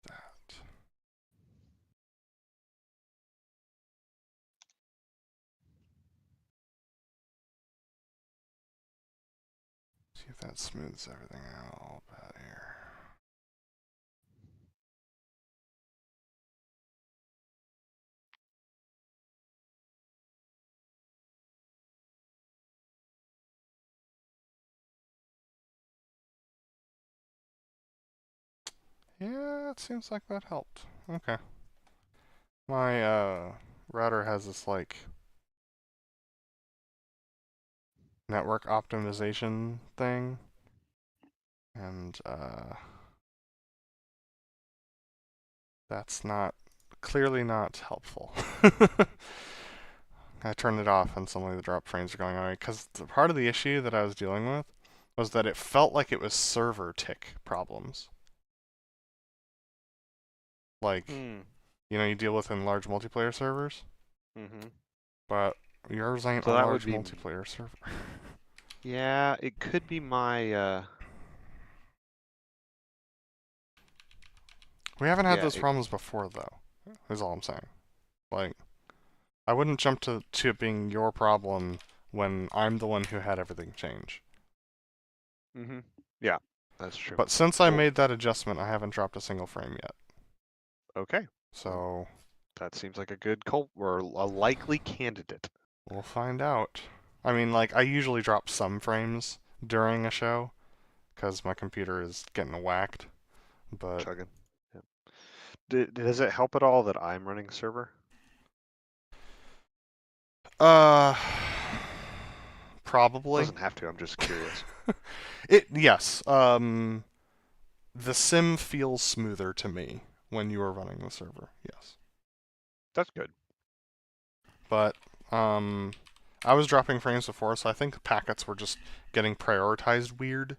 A: that. See if that smooths everything out a little bit here. Yeah, it seems like that helped. Okay. My router has this like network optimization thing, and that's clearly not helpful. I turned it off and suddenly the drop frames are going away, because part of the issue that I was dealing with was that it felt like it was server tick problems. Like, you deal with in large multiplayer servers, but yours ain't
E: So
A: a
E: that
A: large
E: would be
A: multiplayer server.
E: Yeah, it could be my
A: We haven't had
E: yeah,
A: those problems before, though, is all I'm saying. Like, I wouldn't jump to it being your problem when I'm the one who had everything change.
E: Yeah, that's true.
A: But since I
E: Well,
A: made that adjustment, I haven't dropped a single frame yet.
E: okay.
A: So
E: That seems like a good or a likely candidate.
A: we'll find out. I mean, like, I usually drop some frames during a show, because my computer is getting whacked. But
E: Chugging. Yeah. Does it help at all that I'm running server?
A: Probably.
E: Doesn't have to. I'm just curious.
A: Yes. The sim feels smoother to me when you are running the server. Yes.
E: That's good.
A: But I was dropping frames before, so I think the packets were just getting prioritized weird.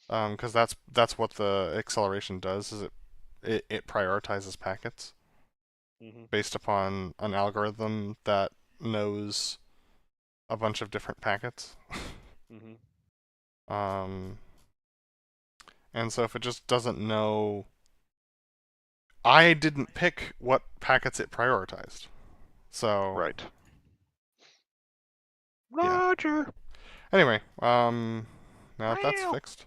A: Because that's what the acceleration does, is it prioritizes packets based upon an algorithm that knows a bunch of different packets. And so if it just doesn't know, I didn't pick what packets it prioritized. So
E: Right.
A: Yeah.
E: Roger.
A: Anyway, now that that's fixed.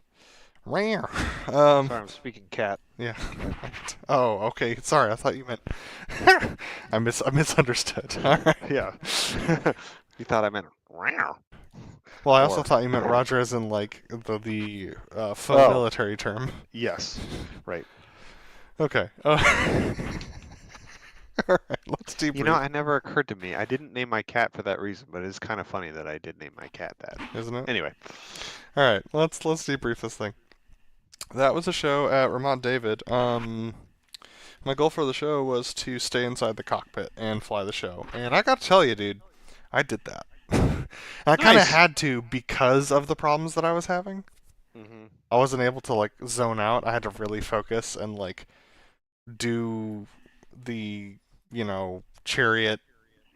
A: Rare.
E: Sorry, I'm speaking cat.
A: Yeah. Oh, okay. Sorry, I thought you meant. I misunderstood. All right.
E: Yeah. You thought I meant wow.
A: Well, I also thought you meant Roger as in like the faux military term.
E: Yes. Right.
A: Okay. All right. Let's debrief.
E: You know, it never occurred to me. I didn't name my cat for that reason, but it's kind of funny that I did name my cat that.
A: Isn't it?
E: Anyway.
A: All right. Let's debrief this thing. That was a show at Ramat David. My goal for the show was to stay inside the cockpit and fly the show. And I got to tell you, dude, I did that. I kind of had to because of the problems that I was having. I wasn't able to like zone out. I had to really focus and like do the, chariot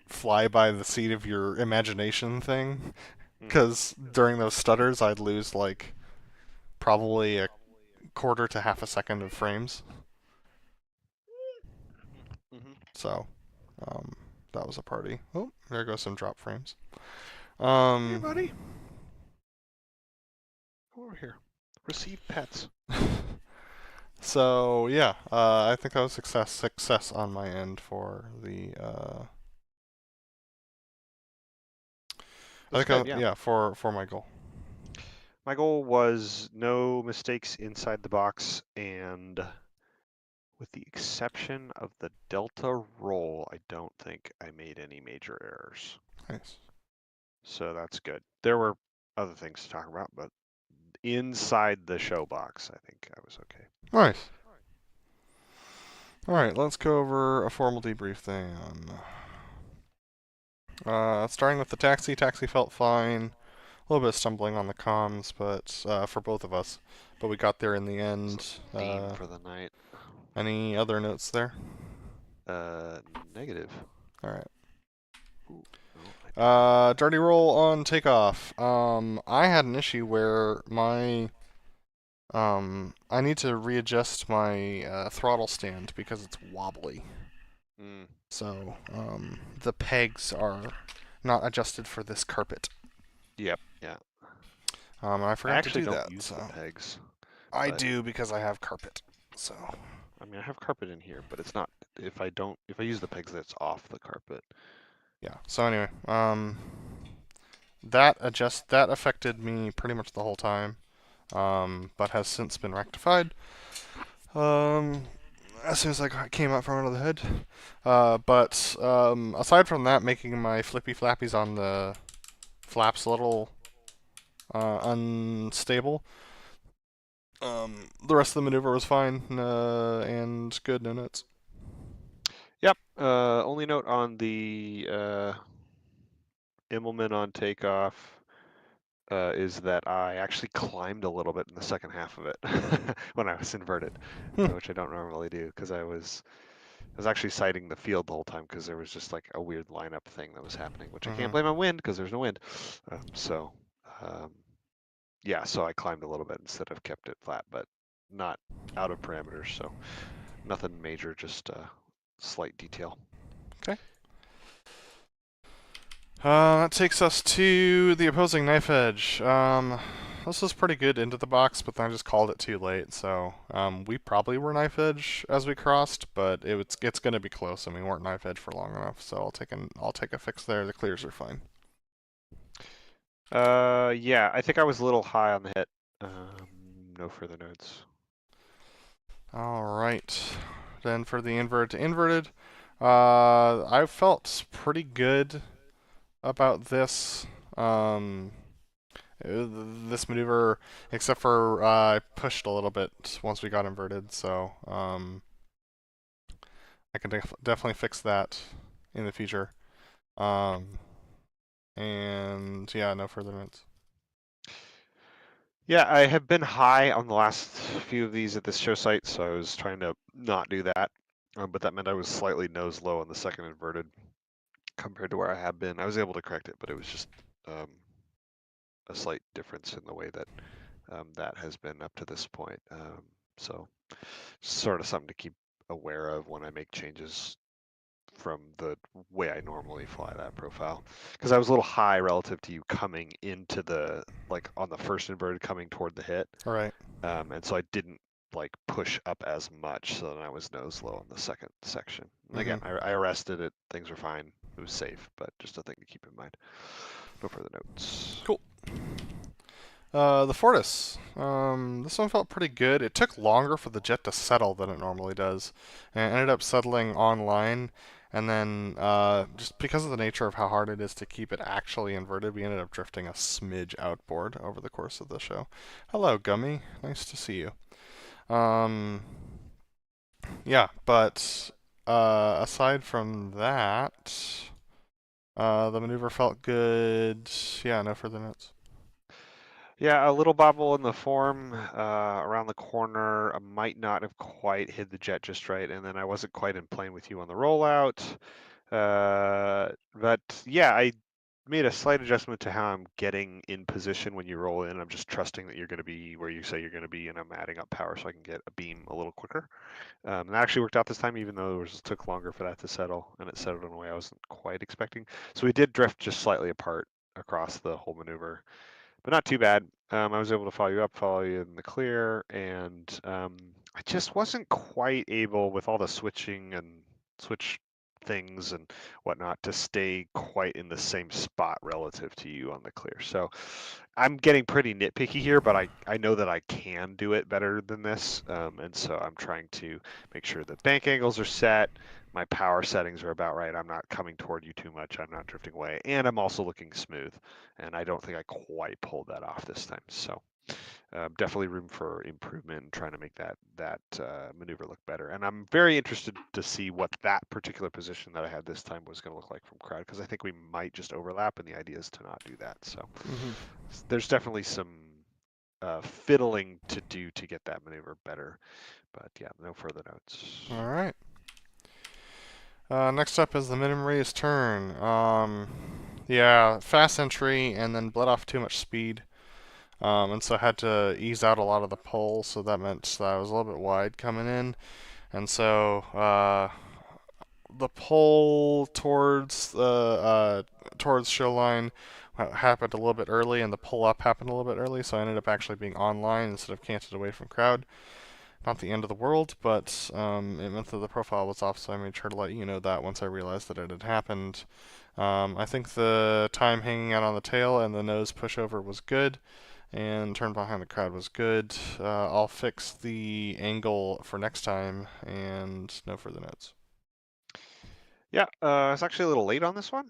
A: fly by the seat of your imagination thing. Because during those stutters, I'd lose like probably a quarter to half a second of frames. So, that was a party. Oh, there goes some drop frames.
E: Hey, buddy. Come over here. Receive pets.
A: So yeah, I think that was success on my end for the. For my goal.
E: My goal was no mistakes inside the box, and with the exception of the delta roll, I don't think I made any major errors.
A: Nice.
E: So that's good. There were other things to talk about, but inside the show box, I think I was okay.
A: Nice. Alright, let's go over a formal debrief then. Starting with the taxi. Taxi felt fine. A little bit of stumbling on the comms, but for both of us. But we got there in the
E: It's
A: end.
E: a theme for the night.
A: Any other notes there?
E: Negative.
A: Alright.
E: Ooh, no,
A: Dirty roll on takeoff. I had an issue where I need to readjust my throttle stand because it's wobbly. So, the pegs are not adjusted for this carpet.
E: Yep. Yeah.
A: And I
E: I
A: forgot to
E: actually
A: do
E: don't
A: that.
E: use
A: So
E: the pegs.
A: I
E: but-
A: do because I have carpet. So
E: I mean, I have carpet in here, but it's not. If I use the pegs, that's off the carpet.
A: yeah. So anyway, that affected me pretty much the whole time, but has since been rectified. As soon as I came out from under the hood. But aside from that, making my flippy flappies on the flaps a little unstable. The rest of the maneuver was fine and good, no notes.
E: Yep. Only note on the Immelman on takeoff is that I actually climbed a little bit in the second half of it when I was inverted, which I don't normally do because I was actually sighting the field the whole time because there was just like a weird lineup thing that was happening, which I can't blame on wind because there's no wind. Yeah, so I climbed a little bit instead of kept it flat, but not out of parameters, so nothing major, just slight detail.
A: Okay. That takes us to the opposing knife edge. This was pretty good into the box, but then I just called it too late. So we probably were knife edge as we crossed, but it's going to be close, and we weren't knife edge for long enough. So I'll take a fix there. The clears are fine.
E: Yeah, I think I was a little high on the hit. No further notes.
A: All right. Then for the invert to inverted, I felt pretty good about this. This maneuver, except for I pushed a little bit once we got inverted, so I can definitely fix that in the future. And yeah, no further notes.
E: Yeah, I have been high on the last few of these at this show site, so I was trying to not do that. But that meant I was slightly nose low on the second inverted compared to where I have been. I was able to correct it, but it was just a slight difference in the way that that has been up to this point. So sort of something to keep aware of when I make changes from the way I normally fly that profile. Because I was a little high relative to you coming into the, like on the first inverted coming toward the hit.
A: All right.
E: And so I didn't like push up as much, so then I was nose low on the second section. And again, I arrested it, things were fine, it was safe, but just a thing to keep in mind. No further notes.
A: Cool. The Fortis. This one felt pretty good. It took longer for the jet to settle than it normally does, and it ended up settling online. And then, just because of the nature of how hard it is to keep it actually inverted, we ended up drifting a smidge outboard over the course of the show. Hello, Gummy. Nice to see you. Yeah, but aside from that, the maneuver felt good. Yeah, no further notes.
E: Yeah, a little bobble in the form around the corner. I might not have quite hit the jet just right, and then I wasn't quite in plane with you on the rollout. But yeah, I made a slight adjustment to how I'm getting in position when you roll in. I'm just trusting that you're going to be where you say you're going to be, and I'm adding up power so I can get a beam a little quicker. And that actually worked out this time, even though it took longer for that to settle, and it settled in a way I wasn't quite expecting. So we did drift just slightly apart across the whole maneuver, but not too bad. I was able to follow you in the clear, and I just wasn't quite able with all the switching and switch things and whatnot to stay quite in the same spot relative to you on the clear. So I'm getting pretty nitpicky here, but I know that I can do it better than this. And so I'm trying to make sure that bank angles are set, my power settings are about right. I'm not coming toward you too much. I'm not drifting away. And I'm also looking smooth. And I don't think I quite pulled that off this time. So Definitely room for improvement and trying to make that maneuver look better. And I'm very interested to see what that particular position that I had this time was going to look like from crowd, because I think we might just overlap, and the idea is to not do that. So there's definitely some fiddling to do to get that maneuver better. But yeah, no further notes.
A: All right. Next up is the minimum raise turn. Yeah, fast entry and then bled off too much speed. And so I had to ease out a lot of the pull, so that meant that I was a little bit wide coming in. And so the pull towards Showline happened a little bit early, and the pull up happened a little bit early, so I ended up actually being online instead of canted away from crowd. Not the end of the world, but it meant that the profile was off, so I made sure to let you know that once I realized that it had happened. I think the time hanging out on the tail and the nose pushover was good, and turn behind the crowd was good. I'll fix the angle for next time, and no further notes.
E: Yeah, I was actually a little late on this one,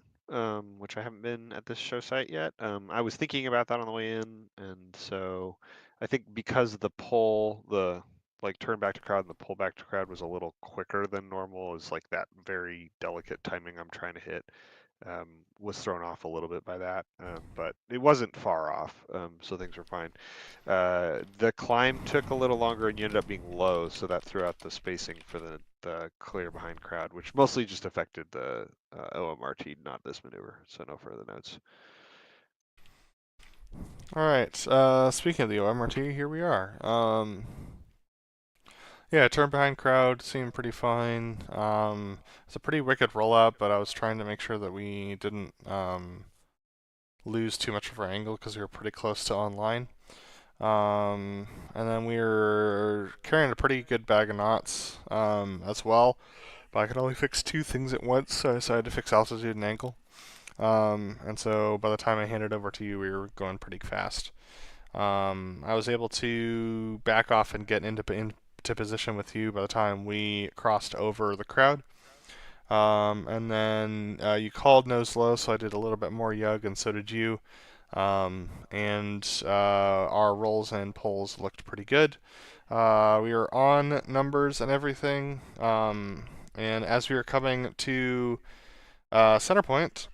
E: which I haven't been at this show site yet. I was thinking about that on the way in, and so I think because the pull, the like turn back to crowd and the pull back to crowd was a little quicker than normal, it was like that very delicate timing I'm trying to hit. Was thrown off a little bit by that, but it wasn't far off, so things were fine. The climb took a little longer and you ended up being low, so that threw out the spacing for the clear behind crowd, which mostly just affected the OMRT, not this maneuver, so no further notes.
A: Alright, speaking of the OMRT, here we are. Yeah, turn behind crowd seemed pretty fine. It's a pretty wicked rollout, but I was trying to make sure that we didn't lose too much of our angle because we were pretty close to online. And then we were carrying a pretty good bag of knots as well, but I could only fix two things at once, so I decided to fix altitude and angle. And so by the time I handed over to you, we were going pretty fast. I was able to back off and get into position with you by the time we crossed over the crowd. And then you called nose low, so I did a little bit more yug, and so did you. And our rolls and pulls looked pretty good. We were on numbers and everything. And as we were coming to center point,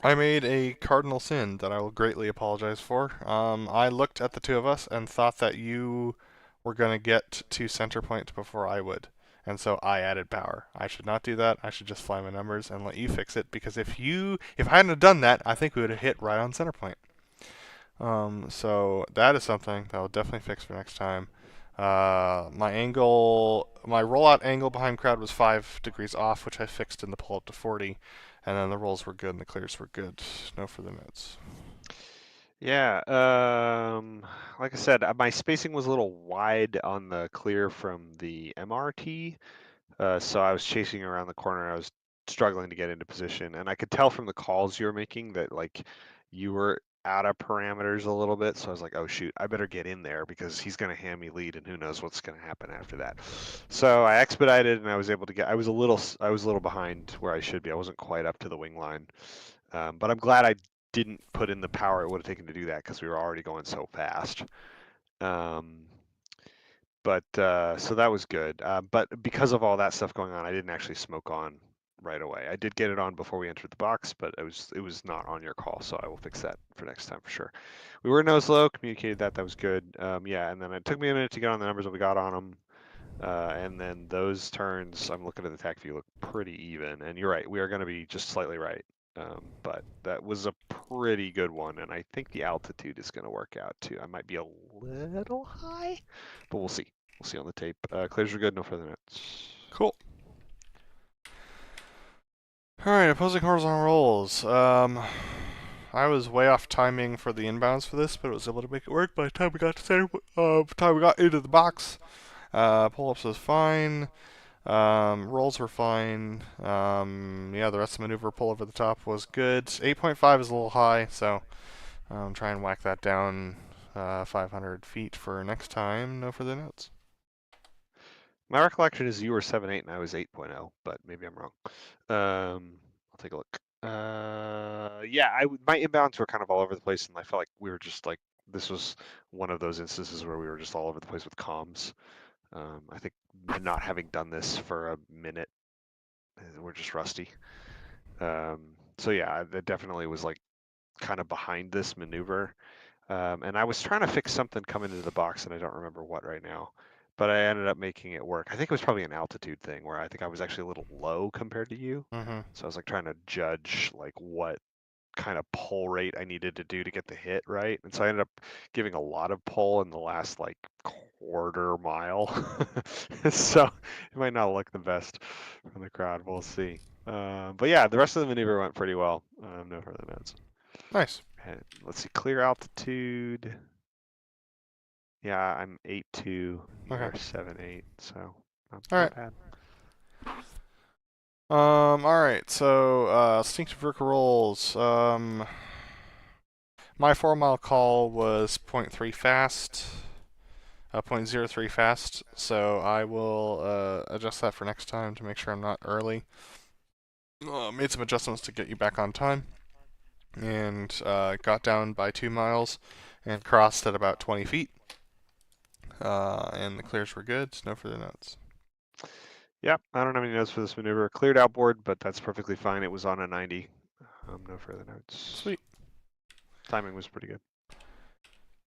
A: I made a cardinal sin that I will greatly apologize for. I looked at the two of us and thought that you were going to get to center point before I would. And so I added power. I should not do that. I should just fly my numbers and let you fix it, because if I hadn't have done that, I think we would have hit right on center point. So that is something that I'll definitely fix for next time. My rollout angle behind crowd was 5 degrees off, which I fixed in the pull up to 40. And then the rolls were good and the clears were good. No further notes.
E: Yeah, like I said, my spacing was a little wide on the clear from the MRT, so I was chasing around the corner. I was struggling to get into position, and I could tell from the calls you were making that like you were out of parameters a little bit. So I was like, oh shoot, I better get in there because he's going to hand me lead, and who knows what's going to happen after that. So I expedited, and I was able to get. I was a little behind where I should be. I wasn't quite up to the wing line, but I'm glad I didn't put in the power it would have taken to do that because we were already going so fast. But so that was good. But because of all that stuff going on, I didn't actually smoke on right away. I did get it on before we entered the box, but it was not on your call, so I will fix that for next time for sure. We were nose low, communicated that was good. Yeah, and then it took me a minute to get on the numbers that we got on them. And then those turns, I'm looking at the tack view, look pretty even. And you're right, we are going to be just slightly right. But that was a pretty good one, and I think the altitude is going to work out too. I might be a little high, but we'll see. We'll see on the tape. Clears are good, no further notes.
A: Cool. Alright, opposing horizontal rolls. I was way off timing for the inbounds for this, but I was able to make it work by the time we got to center, time we got into the box. Pull-ups was fine. Rolls were fine. Yeah, the rest of the maneuver pull over the top was good. 8.5 is a little high, so try and whack that down 500 feet for next time. No further notes.
E: My recollection is you were 7.8 and I was 8.0, but maybe I'm wrong. I'll take a look. Yeah, my inbounds were kind of all over the place, and I felt like we were just like this was one of those instances where we were just all over the place with comms. I think not having done this for a minute, we're just rusty. So yeah, that definitely was like kind of behind this maneuver. And I was trying to fix something coming into the box, and I don't remember what right now. But I ended up making it work. I think it was probably an altitude thing where I think I was actually a little low compared to you.
A: Mm-hmm.
E: So I was like trying to judge like what kind of pull rate I needed to do to get the hit right. And so I ended up giving a lot of pull in the last like quarter mile. So it might not look the best from the crowd. We'll see. But yeah, the rest of the maneuver went pretty well. No further notes.
A: Nice.
E: And let's see, clear altitude. Yeah, I'm 8.2.
A: Okay.
E: You're 7.8. So
A: All
E: not
A: right.
E: bad.
A: All right. So, instinctive vertical rolls. My 4-mile call was 0.3 fast, 0.03 fast. So I will adjust that for next time to make sure I'm not early. Made some adjustments to get you back on time, and got down by 2 miles, and crossed at about 20 feet. And the clears were good. No further notes.
E: Yep, I don't have any notes for this maneuver. Cleared outboard, but that's perfectly fine. It was on a 90. No further notes.
A: Sweet.
E: Timing was pretty good.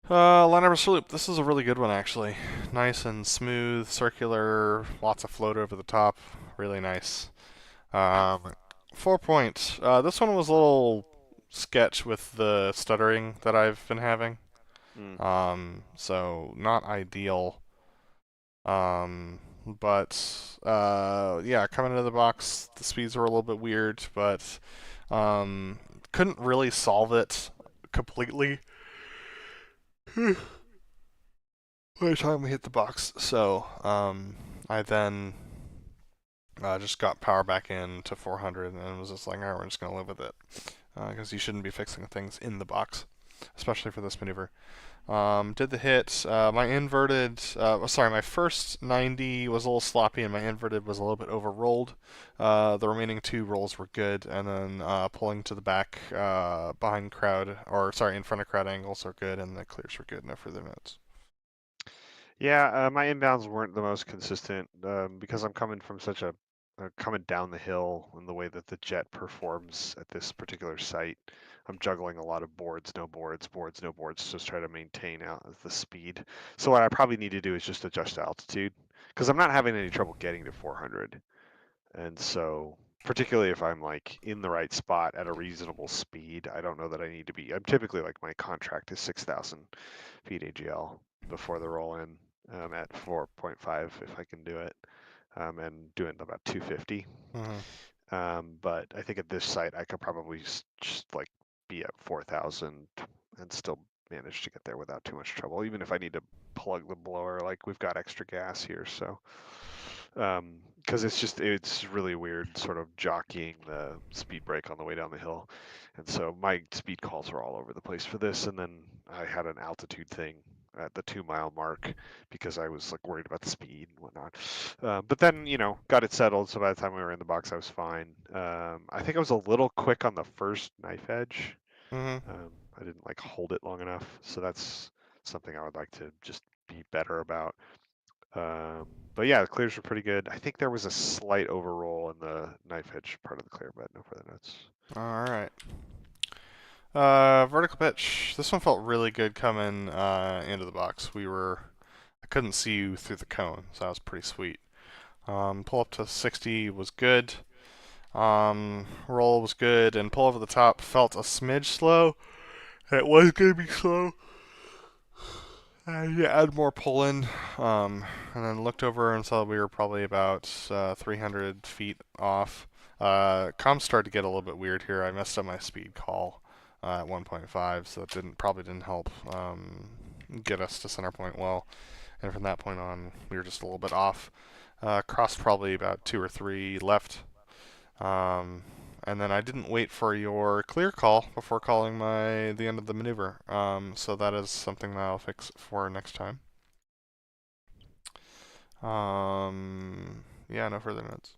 A: Line number sloop. This is a really good one, actually. Nice and smooth, circular, lots of float over the top. Really nice. 4 points. This one was a little sketch with the stuttering that I've been having. So not ideal. But yeah, coming into the box, the speeds were a little bit weird, but couldn't really solve it completely by the time we hit the box. So I then just got power back in to 400 and was just like, alright, we're just gonna live with it, because you shouldn't be fixing things in the box, especially for this maneuver. Did the hit. My inverted, my first 90 was a little sloppy, and my inverted was a little bit overrolled. The remaining 2 rolls were good, and then pulling to the back behind crowd, in front of crowd angles are good, and the clears were good. No further notes.
E: Yeah, my inbounds weren't the most consistent because I'm coming from such a coming down the hill and the way that the jet performs at this particular site. I'm juggling a lot of boards, no boards, boards, no boards, just try to maintain out the speed. So what I probably need to do is just adjust altitude because I'm not having any trouble getting to 400. And so particularly if I'm like in the right spot at a reasonable speed, I don't know that I need to be. I'm typically like my contract is 6,000 feet AGL before the roll in at 4.5 if I can do it, and doing about 250. But I think at this site I could probably just like be at 4,000 and still manage to get there without too much trouble, even if I need to plug the blower. Like we've got extra gas here, so because it's really weird sort of jockeying the speed brake on the way down the hill, and so my speed calls are all over the place for this. And then I had an altitude thing at the 2-mile mark because I was like worried about the speed and whatnot. But then got it settled, so by the time we were in the box I was fine. I think I was a little quick on the first knife edge. I didn't like hold it long enough, so that's something I would like to just be better about. But yeah, the clears were pretty good. I think there was a slight overroll in the knife edge part of the clear, but no further notes.
A: All right. Vertical pitch. This one felt really good coming into the box. I couldn't see you through the cone, so that was pretty sweet. Pull up to 60 was good. Roll was good, and pull over the top felt a smidge slow. It was gonna be slow. Yeah, add more pull in, and then looked over and saw we were probably about 300 feet off. Comms started to get a little bit weird here. I messed up my speed call at 1.5, so that probably didn't help get us to center point well. And from that point on, we were just a little bit off. Crossed probably about 2 or 3 left. And then I didn't wait for your clear call before calling the end of the maneuver. So that is something that I'll fix for next time. Yeah, no further notes.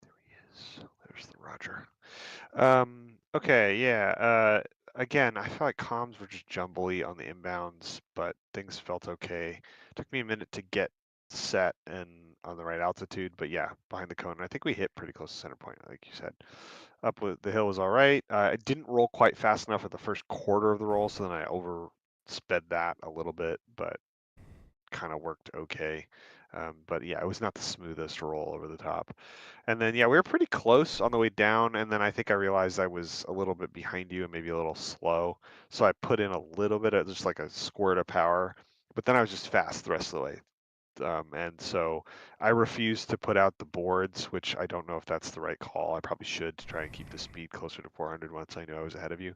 E: There he is. There's the Roger. Okay, yeah. again, I feel like comms were just jumbly on the inbounds, but things felt okay. Took me a minute to get set and on the right altitude, but yeah, behind the cone. I think we hit pretty close to center point, like you said. Up with the hill was all right. I didn't roll quite fast enough at the first quarter of the roll, so then I oversped that a little bit, but kind of worked okay. But yeah, it was not the smoothest roll over the top. And then yeah, we were pretty close on the way down, and then I think I realized I was a little bit behind you and maybe a little slow, so I put in a little bit of just like a squirt of power, but then I was just fast the rest of the way. And so I refused to put out the boards, which I don't know if that's the right call. I probably should to try and keep the speed closer to 400 once I knew I was ahead of you,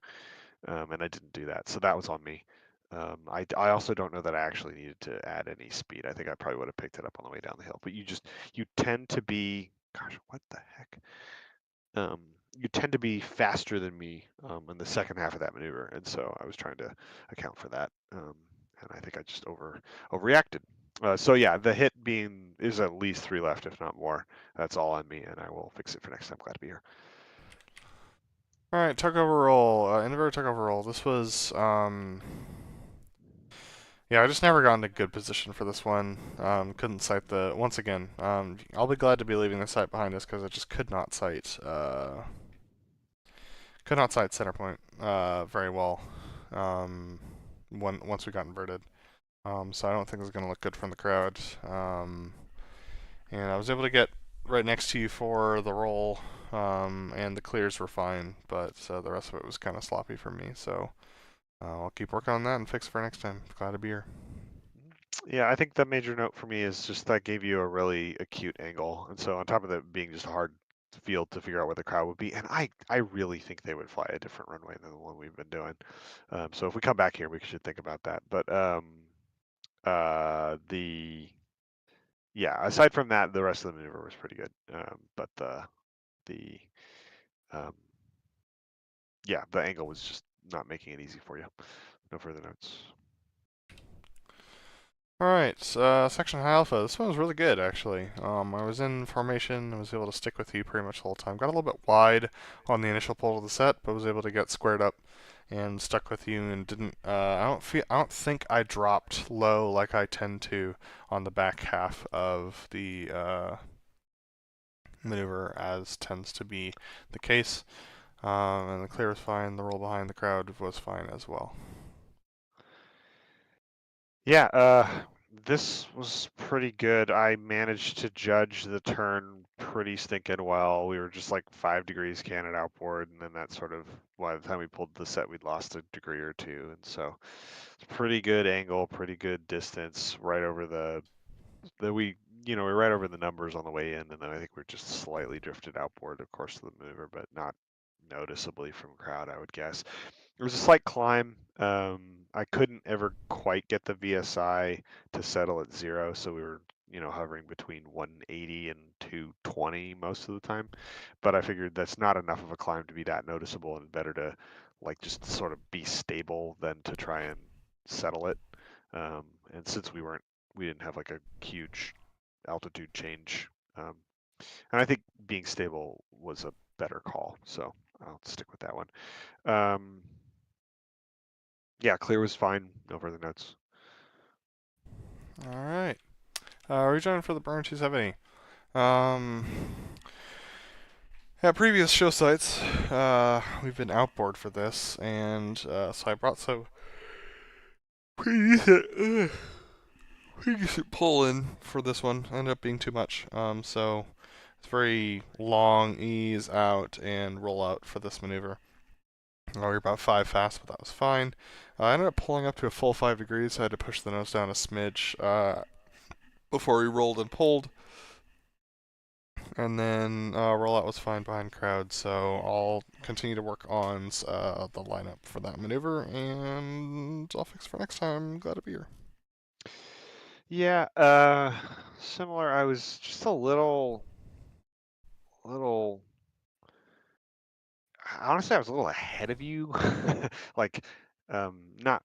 E: and I didn't do that, so that was on me. I also don't know that I actually needed to add any speed. I think I probably would have picked it up on the way down the hill, but you tend to be, gosh, what the heck? Um, you tend to be faster than me in the second half of that maneuver, and so I was trying to account for that, and I think I just overreacted. So yeah, the hit being is at least 3 left, if not more. That's all on me, and I will fix it for next time. Glad to be here.
A: All right, tug overroll, inverted tug overroll. This was, yeah, I just never got into good position for this one. Couldn't sight once again. I'll be glad to be leaving the sight behind us because I just could not sight center point very well. Once we got inverted. So I don't think it's going to look good from the crowd. And I was able to get right next to you for the roll, and the clears were fine, but the rest of it was kind of sloppy for me. So I'll keep working on that and fix it for next time. Glad to be here.
E: Yeah, I think the major note for me is just that gave you a really acute angle, and so on top of that being just a hard field to figure out where the crowd would be, and I really think they would fly a different runway than the one we've been doing. So if we come back here, we should think about that. But the yeah, aside from that, the rest of the maneuver was pretty good. But the um, yeah, the angle was just not making it easy for you. No further notes.
A: Alright, section high alpha. This one was really good, actually. I was in formation and was able to stick with you pretty much the whole time. Got a little bit wide on the initial pull of the set, but was able to get squared up and stuck with you and didn't, I don't think I dropped low like I tend to on the back half of the, maneuver, as tends to be the case. And the clear was fine, the roll behind the crowd was fine as well.
E: Yeah, this was pretty good. I managed to judge the turn pretty stinking well. We were just like 5 degrees canted outboard, and then that sort of, by the time we pulled the set, we'd lost a degree or two. And so it's pretty good angle, pretty good distance, right over we're right over the numbers on the way in, and then I think we're just slightly drifted outboard, of course, of the maneuver, but not noticeably from crowd, I would guess. It was a slight climb. I couldn't ever quite get the VSI to settle at 0, so we were, hovering between 180 and 220 most of the time. But I figured that's not enough of a climb to be that noticeable, and better to like just sort of be stable than to try and settle it. And since we didn't have like a huge altitude change, and I think being stable was a better call, so I'll stick with that one. Yeah, clear was fine. No further notes.
A: Alright. Rejoin for the burn 270. At previous show sites, we've been outboard for this, and so I brought some pretty decent pull in for this one. Ended up being too much. So it's very long ease out and roll out for this maneuver. We were about 5 fast, but that was fine. I ended up pulling up to a full 5 degrees, so I had to push the nose down a smidge before we rolled and pulled. And then rollout was fine behind crowd, so I'll continue to work on the lineup for that maneuver, and I'll fix for next time. Glad to be here.
E: Yeah, similar. I was just a little. Honestly, I was a little ahead of you. Like, not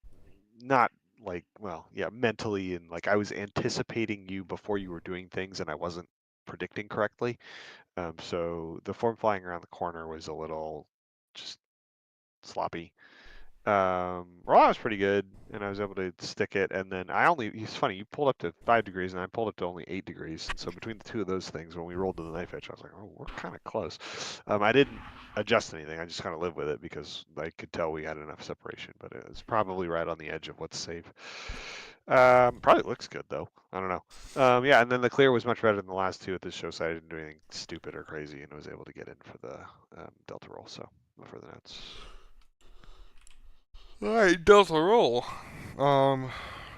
E: like, well, yeah, mentally, and like I was anticipating you before you were doing things, and I wasn't predicting correctly. So the form flying around the corner was a little just sloppy. Rollout was pretty good, and I was able to stick it. And then it's funny, you pulled up to 5 degrees, and I pulled up to only 8 degrees. And so between the two of those things, when we rolled to the knife edge, I was like, oh, we're kind of close. I didn't adjust anything. I just kind of lived with it because I could tell we had enough separation, but it was probably right on the edge of what's safe. Probably looks good though. I don't know. Yeah, and then the clear was much better than the last two at this show site. I didn't do anything stupid or crazy, and was able to get in for the delta roll. So no further notes.
A: Alright, Delta roll.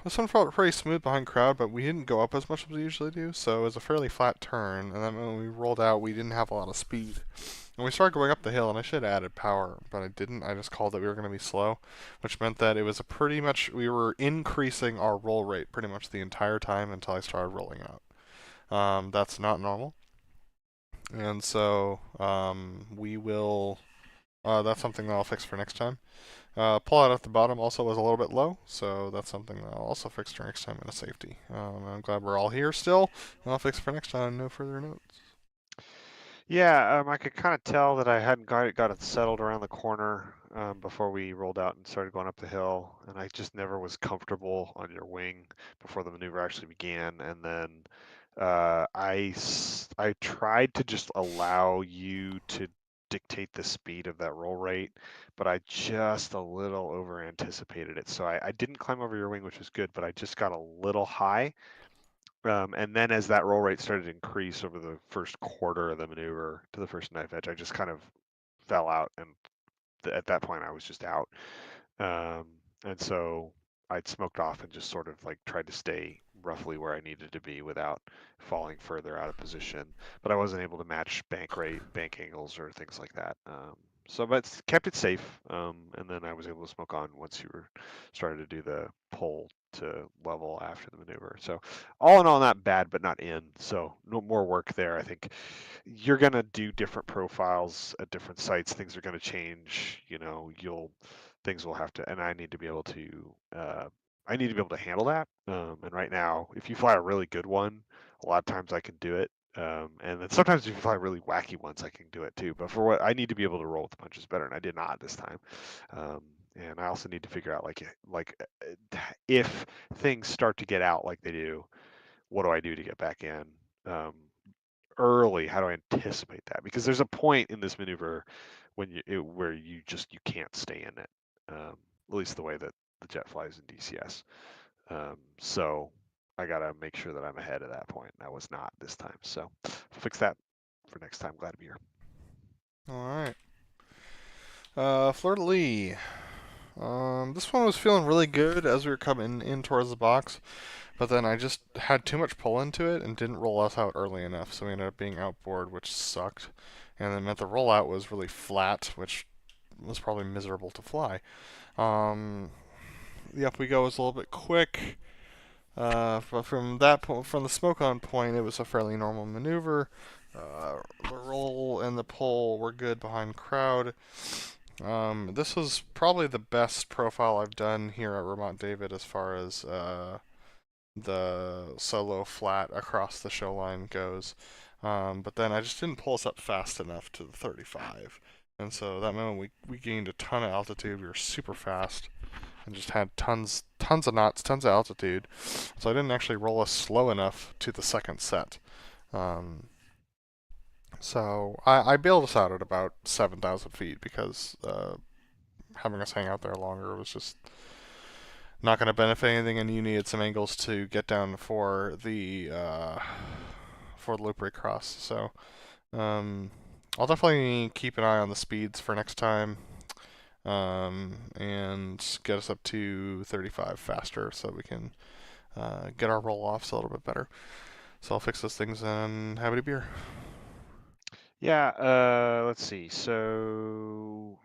A: This one felt pretty smooth behind crowd, but we didn't go up as much as we usually do, so it was a fairly flat turn. And then when we rolled out, we didn't have a lot of speed. And we started going up the hill, and I should have added power, but I didn't. I just called that we were going to be slow, which meant that it was we were increasing our roll rate pretty much the entire time until I started rolling out. That's not normal. And so we will. That's something that I'll fix for next time. Pull out at the bottom also was a little bit low, so that's something that I'll also fix for next time in a safety. I'm glad we're all here still, and I'll fix for next time. No further notes.
E: Yeah, I could kind of tell that I hadn't got it settled around the corner before we rolled out and started going up the hill, and I just never was comfortable on your wing before the maneuver actually began. And then I tried to just allow you to dictate the speed of that roll rate, but I just a little over anticipated it. So I didn't climb over your wing, which was good, but I just got a little high. And then as that roll rate started to increase over the first quarter of the maneuver to the first knife edge, I just kind of fell out, and at that point I was just out. And so I'd smoked off and just sort of like tried to stay roughly where I needed to be without falling further out of position. But I wasn't able to match bank rate, bank angles, or things like that. But kept it safe. And then I was able to smoke on once you were started to do the pull to level after the maneuver. So all in all, not bad, but not in. So no more work there. I think you're gonna do different profiles at different sites. Things are gonna change. Things will have to, and I need to be able to handle that. And right now, if you fly a really good one, a lot of times I can do it. And then sometimes if you fly really wacky ones, I can do it too. But for what I need to be able to roll with the punches better, and I did not this time. And I also need to figure out if things start to get out like they do, what do I do to get back in? Early, how do I anticipate that? Because there's a point in this maneuver where you can't stay in it, at least the way that the jet flies in DCS. So I gotta make sure that I'm ahead of that point. And I was not this time, so fix that for next time. Glad to be here.
A: All right. Fleur de Lis. This one was feeling really good as we were coming in towards the box, but then I just had too much pull into it and didn't roll us out early enough, so we ended up being outboard, which sucked. And then meant the rollout was really flat, which was probably miserable to fly. The up we go was a little bit quick. But from that point, from the smoke on point, it was a fairly normal maneuver. The roll and the pull were good behind crowd. This was probably the best profile I've done here at Ramat David as far as the solo flat across the show line goes. But then I just didn't pull us up fast enough to the 35. And so that moment we gained a ton of altitude. We were super fast and just had tons of knots, tons of altitude. So I didn't actually roll us slow enough to the second set. So I bailed us out at about 7,000 feet because having us hang out there longer was just not going to benefit anything, and you needed some angles to get down for the loop break cross. So I'll definitely keep an eye on the speeds for next time, and get us up to 35 faster so we can get our roll offs a little bit better. So I'll fix those things and have it a beer.
E: Yeah, let's see. So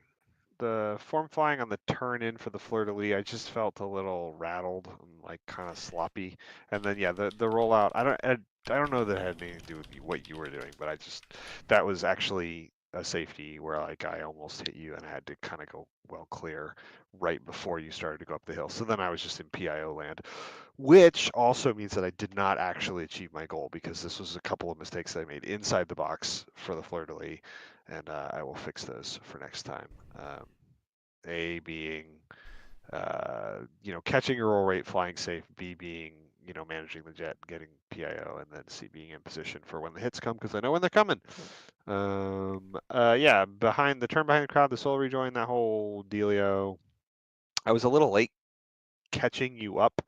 E: the form flying on the turn in for the fleur de lis, I just felt a little rattled and like kind of sloppy. And then yeah, the rollout, I don't know that it had anything to do with what you were doing, but that was actually a safety where like I almost hit you and I had to kind of go well clear right before you started to go up the hill. So then I was just in PIO land, which also means that I did not actually achieve my goal because this was a couple of mistakes that I made inside the box for the fleur de lis, and I will fix those for next time. A being catching your roll rate, flying safe. B being, managing the jet, getting PIO, and then C being in position for when the hits come, because I know when they're coming. Yeah, behind the crowd, the soul rejoin, that whole dealio. I was a little late catching you up.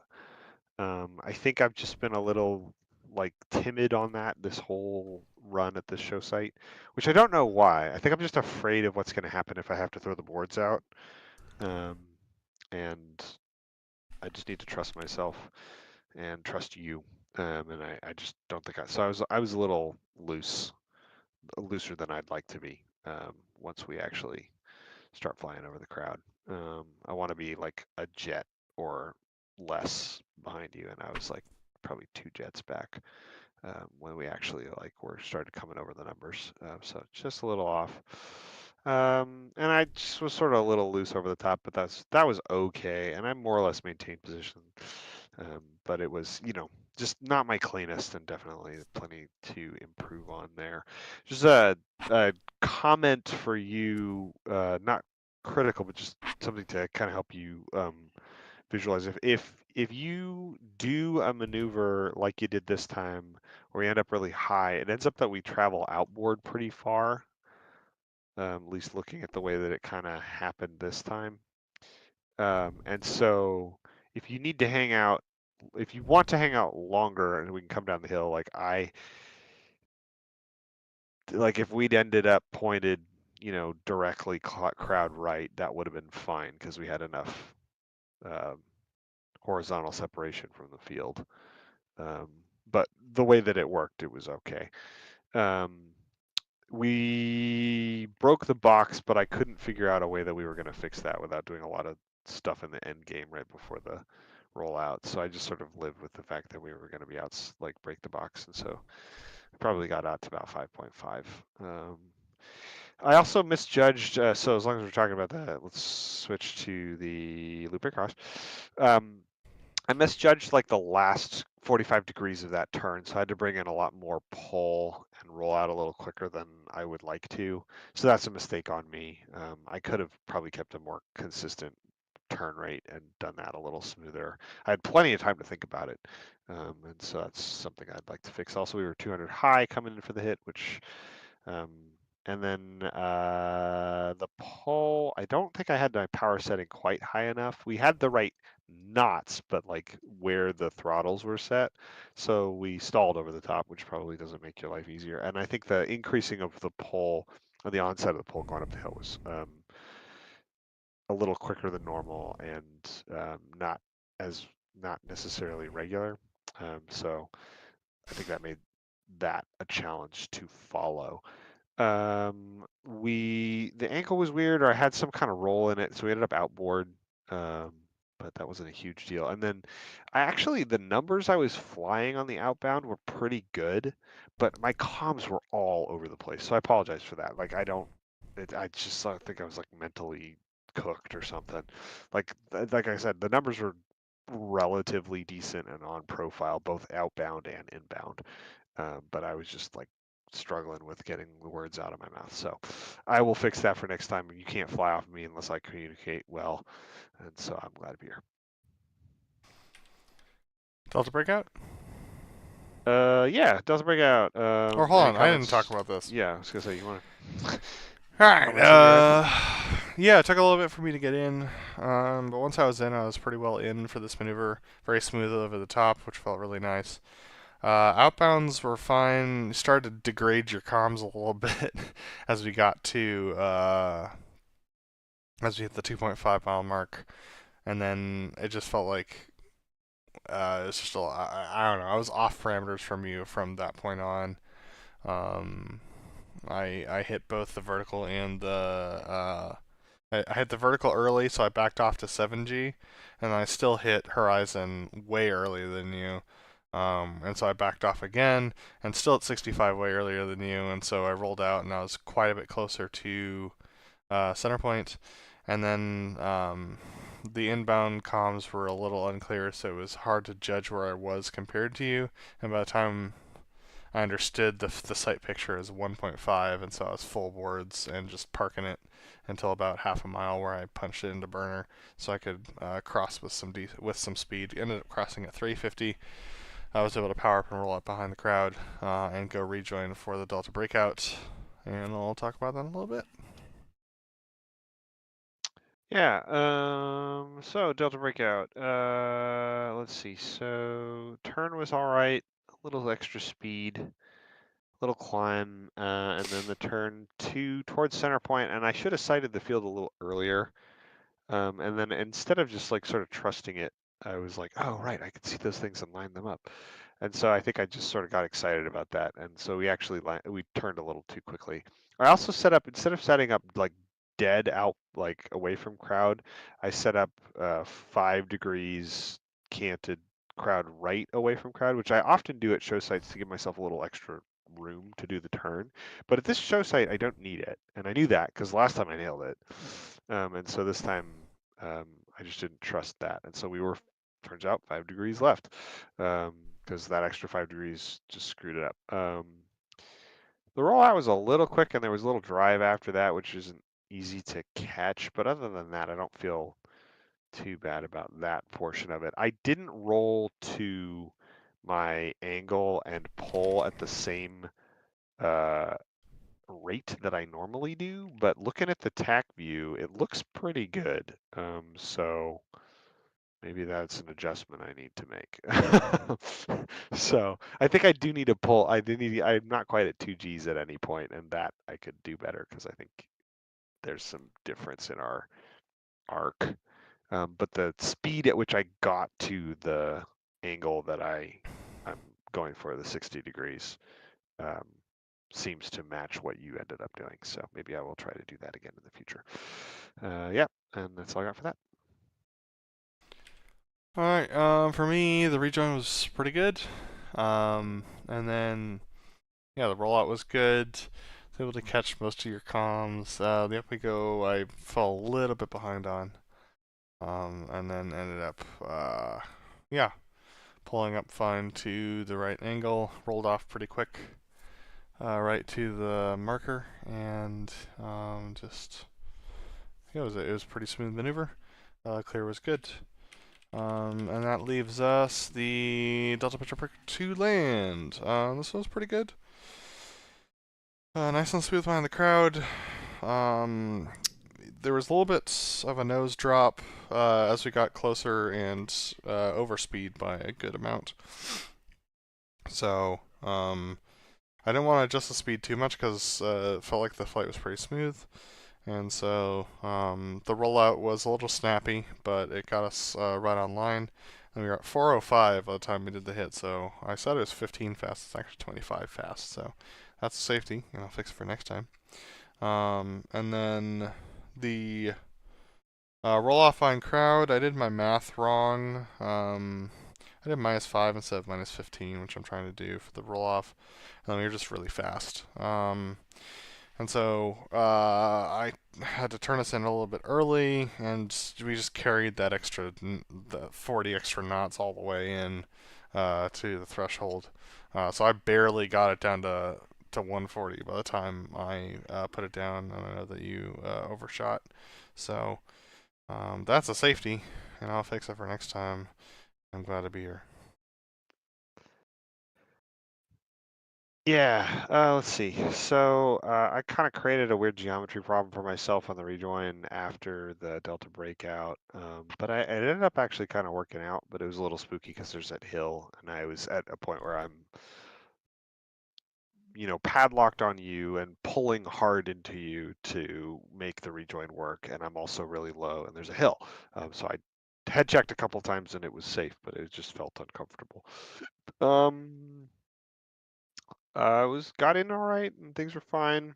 E: I think I've just been a little like timid on that this whole run at the show site, which I don't know why. I think I'm just afraid of what's going to happen if I have to throw the boards out. And I just need to trust myself and trust you. And I just don't think so I was a little looser than I'd like to be once we actually start flying over the crowd. I want to be like a jet or less behind you, and I was like probably 2 jets back when we actually were started coming over the numbers. So just a little off. And I just was sort of a little loose over the top, but that was okay, and I more or less maintained position. But it was, just not my cleanest, and definitely plenty to improve on there. Just a comment for you, not critical, but just something to kind of help you visualize. If you do a maneuver like you did this time, where you end up really high, it ends up that we travel outboard pretty far. At least looking at the way that it kind of happened this time. And so if you need to hang out, if you want to hang out longer and we can come down the hill, if we'd ended up pointed, directly crowd right, that would have been fine because we had enough horizontal separation from the field. But the way that it worked, it was okay. We broke the box, but I couldn't figure out a way that we were going to fix that without doing a lot of stuff in the end game right before the rollout. So I just sort of lived with the fact that we were going to be out, break the box, and so I probably got out to about 5.5. I also misjudged. So as long as we're talking about that, let's switch to the loop across. I misjudged the last 45 degrees of that turn, so I had to bring in a lot more pull and roll out a little quicker than I would like to. So that's a mistake on me. I could have probably kept a more consistent turn rate and done that a little smoother. I had plenty of time to think about it, and so that's something I'd like to fix. Also, we were 200 high coming in for the hit, which and then the pull, I don't think I had my power setting quite high enough. We had the right knots, but where the throttles were set. So we stalled over the top, which probably doesn't make your life easier. And I think the increasing of the pull, or the onset of the pull going up the hill was a little quicker than normal and not necessarily regular. So I think that made that a challenge to follow. The ankle was weird, or I had some kind of roll in it, so we ended up outboard. But that wasn't a huge deal. And then the numbers I was flying on the outbound were pretty good, but my comms were all over the place. So I apologize for that. I just think I was mentally cooked or something. Like I said, the numbers were relatively decent and on profile, both outbound and inbound. But I was just struggling with getting the words out of my mouth. So I will fix that for next time. You can't fly off me unless I communicate well. And so I'm glad to be here.
A: Delta breakout?
E: Yeah, Delta breakout.
A: Or hold on, I didn't talk about this.
E: Yeah, I was gonna say you want to.
A: Alright, yeah, it took a little bit for me to get in, but once I was in, I was pretty well in for this maneuver. Very smooth over the top, which felt really nice. Outbounds were fine. You started to degrade your comms a little bit as we got to, as we hit the 2.5 mile mark, and then it just felt like it's just I don't know. I was off parameters from you from that point on. I hit both the vertical and the I hit the vertical early, so I backed off to 7G, and I still hit Horizon way earlier than you. And so I backed off again, and still at 65 way earlier than you, and so I rolled out, and I was quite a bit closer to center point. And then the inbound comms were a little unclear, so it was hard to judge where I was compared to you. And by the time I understood the sight picture as 1.5, and so I was full boards and just parking it until about half a mile, where I punched it into burner so I could cross with some speed. Ended up crossing at 350. I was able to power up and roll up behind the crowd and go rejoin for the Delta breakout, and I'll talk about that in a little bit.
E: Yeah, so Delta breakout. Let's see. So turn was all right, a little extra speed, little climb, and then the turn towards center point, and I should have sighted the field a little earlier. And then instead of just like sort of trusting it, I was like, oh, right, I can see those things and line them up. And so I think I just sort of got excited about that. And so we actually we turned a little too quickly. I also set up, instead of setting up like dead out, like away from crowd, I set up 5 degrees canted crowd right away from crowd, which I often do at show sites to give myself a little extra room to do the turn. But at this show site, I don't need it. And I knew that because last time I nailed it. And so this time I just didn't trust that. And so we were, turns out, 5 degrees left because that extra 5 degrees just screwed it up. The rollout was a little quick, and there was a little drive after that, which isn't easy to catch. But other than that, I don't feel too bad about that portion of it. I didn't roll to my angle and pull at the same rate that I normally do, but looking at the tack view, it looks pretty good. So maybe that's an adjustment I need to make. So I think I do need to pull. I'm not quite at 2 Gs at any point, and that I could do better because I think there's some difference in our arc. But the speed at which I got to the angle that I'm going for, the 60 degrees, um, seems to match what you ended up doing. So maybe I will try to do that again in the future. Yeah, and that's all I got for that.
A: Alright, for me, the rejoin was pretty good. And then, yeah, the rollout was good. I was able to catch most of your comms. The up we go, I fell a little bit behind on. And then ended up, yeah, pulling up fine to the right angle, rolled off pretty quick, right to the marker, and just, yeah, it was a pretty smooth maneuver. Clear was good. And that leaves us the Delta Picture Prick to land. This was pretty good. Nice and smooth behind the crowd. There was a little bit of a nose drop as we got closer and overspeed by a good amount. So I didn't want to adjust the speed too much because it felt like the flight was pretty smooth. And so the rollout was a little snappy, but it got us right on line. And we were at 405 by the time we did the hit. So I said it was 15 fast. It's actually 25 fast. So that's a safety, and I'll fix it for next time. And then the roll-off line crowd, I did my math wrong. I did -5 instead of -15, which I'm trying to do for the roll-off. And we were just really fast. And so I had to turn us in a little bit early, and we just carried that the 40 extra knots all the way in to the threshold. So I barely got it down to 140 by the time I put it down, and I know that you overshot. So that's a safety, and I'll fix it for next time. I'm glad to be here.
E: Yeah, let's see. So I kind of created a weird geometry problem for myself on the rejoin after the Delta breakout, but it ended up actually kind of working out, but it was a little spooky because there's that hill, and I was at a point where I'm, padlocked on you and pulling hard into you to make the rejoin work, and I'm also really low, and there's a hill. So I head checked a couple times, and it was safe, but it just felt uncomfortable. Got in all right, and things were fine.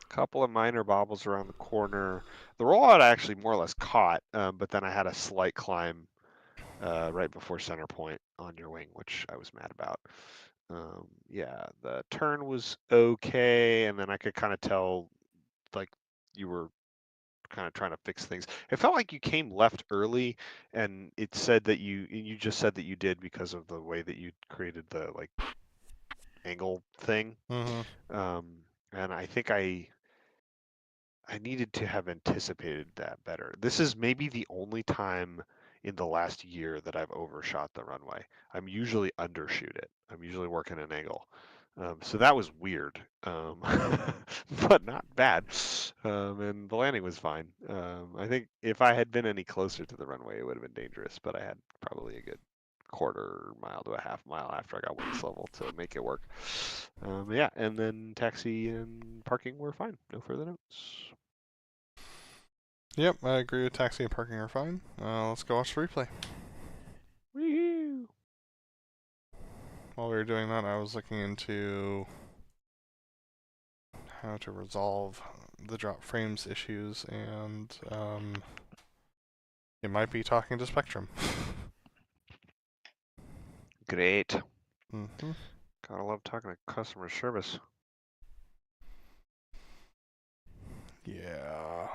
E: Couple of minor bobbles around the corner. The rollout I actually more or less caught, but then I had a slight climb right before center point on your wing, which I was mad about. Yeah, the turn was okay, and then I could kind of tell, like, you were kind of trying to fix things. It felt like you came left early, and it said that you just said that you did because of the way that you created the, like, angle thing. And I think I needed to have anticipated that better. This is maybe the only time in the last year that I've overshot the runway. I'm usually undershoot it. I'm usually working an angle. So that was weird, but not bad. And the landing was fine. I think if I had been any closer to the runway, it would have been dangerous, but I had probably a good quarter mile to a half mile after I got wings level to make it work. Yeah, and then taxi and parking were fine. No further notes.
A: Yep, I agree with taxi and parking are fine. Let's go watch the replay.
E: Woo-hoo!
A: While we were doing that, I was looking into how to resolve the drop frames issues, and it might be talking to Spectrum.
E: Great.
A: Mm-hmm.
E: Gotta love talking to customer service.
A: Yeah.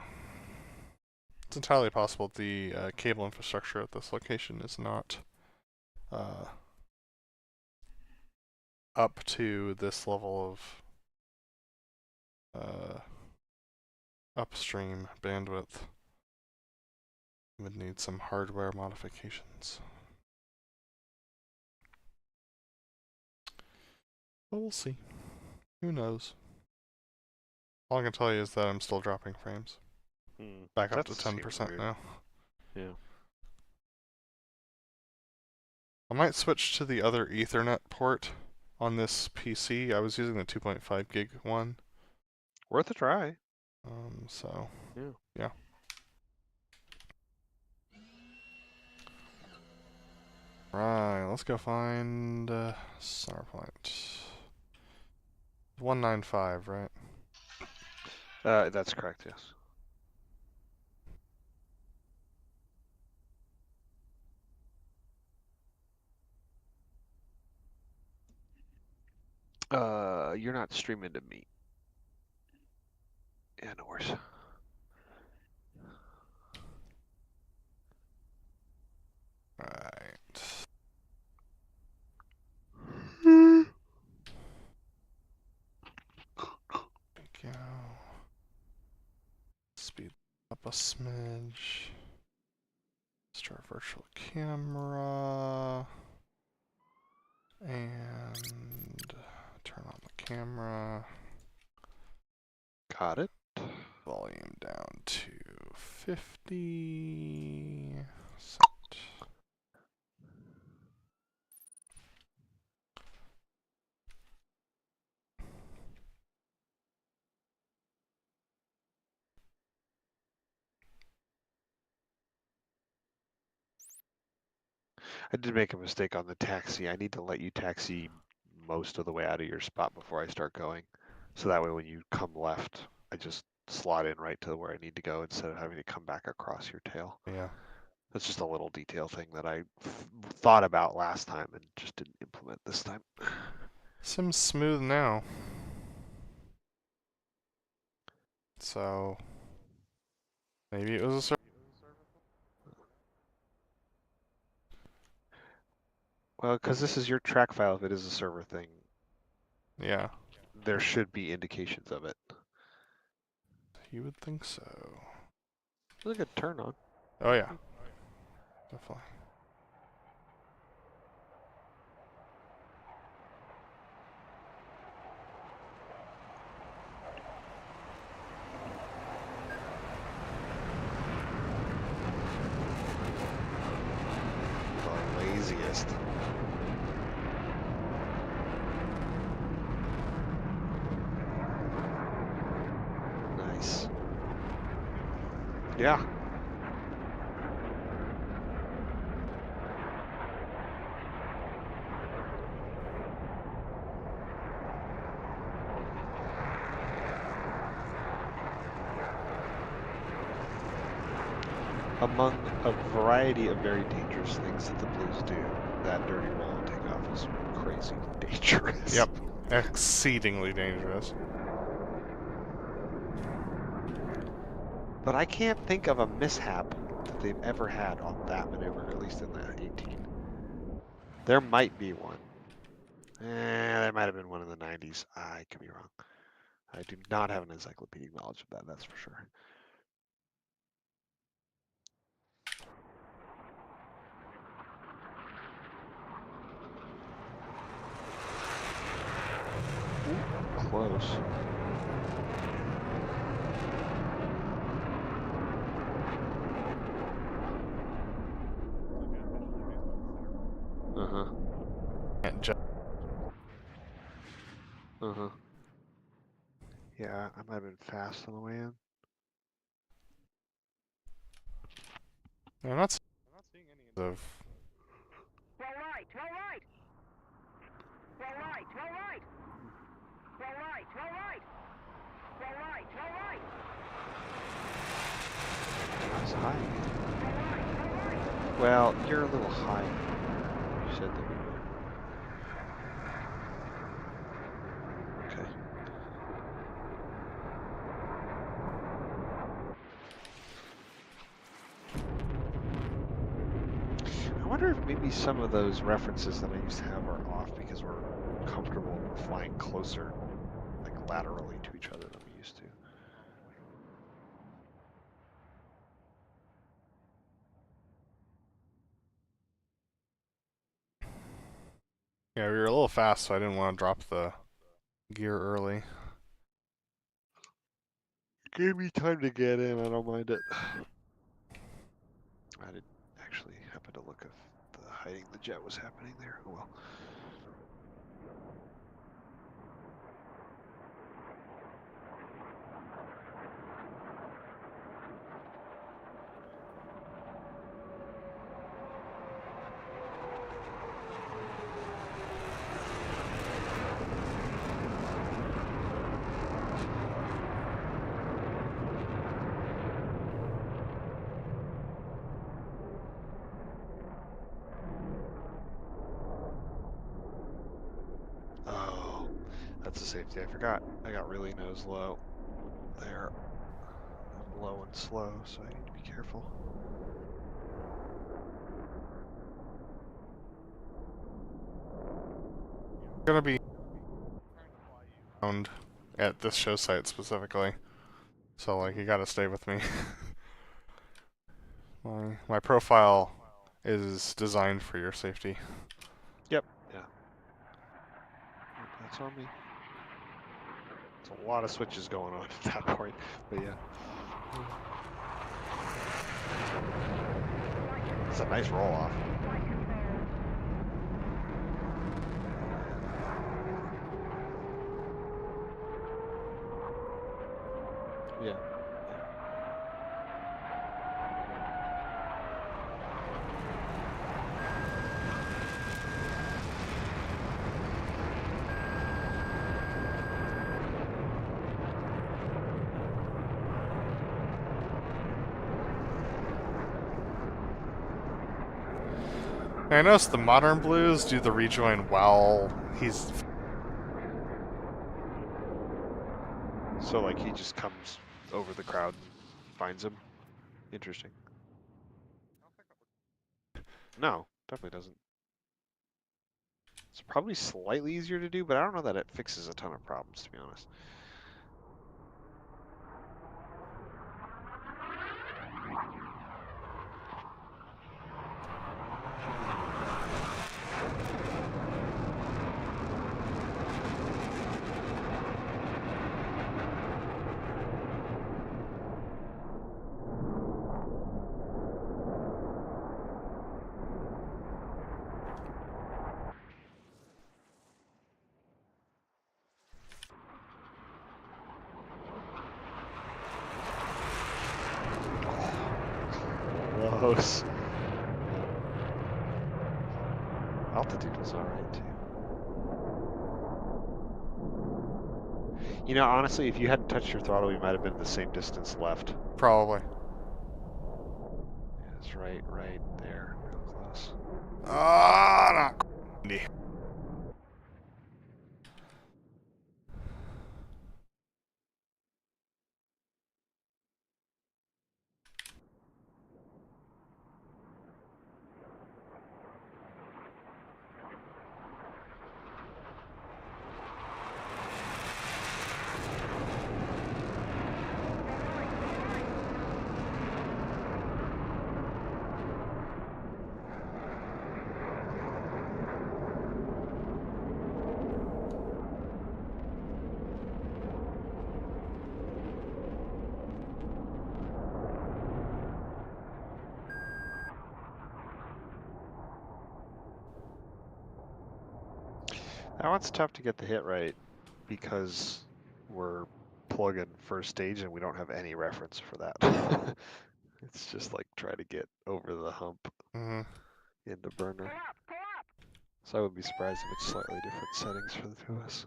A: It's entirely possible the cable infrastructure at this location is not up to this level of upstream bandwidth. Would need some hardware modifications. But we'll see. Who knows? All I can tell you is that I'm still dropping frames. Back up to 10% now.
E: Yeah.
A: I might switch to the other Ethernet port on this PC. I was using the 2.5 gig one.
E: Worth a try.
A: So,
E: Yeah.
A: yeah. Right, let's go find center point. 195, right?
E: That's correct, yes. You're not streaming to me. Yeah, no worries.
A: Right. Go. Speed up a smidge. Start virtual camera. And turn on the camera.
E: Got it.
A: Volume down to 50. Set.
E: I did make a mistake on the taxi. I need to let you taxi most of the way out of your spot before I start going. So that way when you come left, I just slot in right to where I need to go instead of having to come back across your tail.
A: Yeah.
E: That's just a little detail thing that I thought about last time and just didn't implement this time.
A: Seems smooth now. So maybe it was a server.
E: Well, because this is your track file, if it is a server thing,
A: Yeah.
E: there should be indications of it.
A: You would think so.
E: It's a good turn on.
A: Oh yeah. Definitely.
E: The laziest. Nice. Yeah. Among a variety of very dangerous things that the Blues do, that dirty roll and takeoff is crazy dangerous.
A: Yep. Exceedingly dangerous.
E: But I can't think of a mishap that they've ever had on that maneuver, at least in the 18. There might be one. There might have been one in the 90s. I could be wrong. I do not have an encyclopedic knowledge of that, that's for sure. Ooh, close. Uh-huh. Uh-huh. Yeah, I might have been fast on the way in.
A: I'm not seeing any of.
D: Well right, well right. Well right, well right. Well right, well right. Well right, well right.
E: That's high.
D: Well right, well right.
E: Well, you're a little high. You said that we were. Okay. I wonder if maybe some of those references that I used to have are off because we're comfortable flying closer, like laterally to each other than we used to.
A: Yeah, we were a little fast, so I didn't want to drop the gear early.
E: Gave me time to get in, I don't mind it. I did actually happen to look if the hiding the jet was happening there. Oh well. Oh, that's a safety. I forgot. I got really nose low there. I'm low and slow, so I need to be careful.
A: I'm gonna be around at this show site specifically, so like you gotta stay with me. my profile is designed for your safety.
E: Yep. Yeah. That's on me. There's a lot of switches going on at that point, but yeah. It's a nice roll off. Yeah.
A: I noticed the modern blues do the rejoin while he's.
E: So like he just comes over the crowd and finds him. Interesting. No, definitely doesn't. It's probably slightly easier to do, but I don't know that it fixes a ton of problems, to be honest. Close. Altitude was alright too. You know, honestly, if you hadn't touched your throttle, we might have been the same distance left.
A: Probably.
E: Yeah, it's right there, real close.
A: Ah, not.
E: That one's tough to get the hit right because we're plugging first stage and we don't have any reference for that. It's just like try to get over the hump
A: Mm-hmm.
E: into burner.
D: Pull up, pull up.
E: So I would be surprised if it's slightly different settings for the two of us.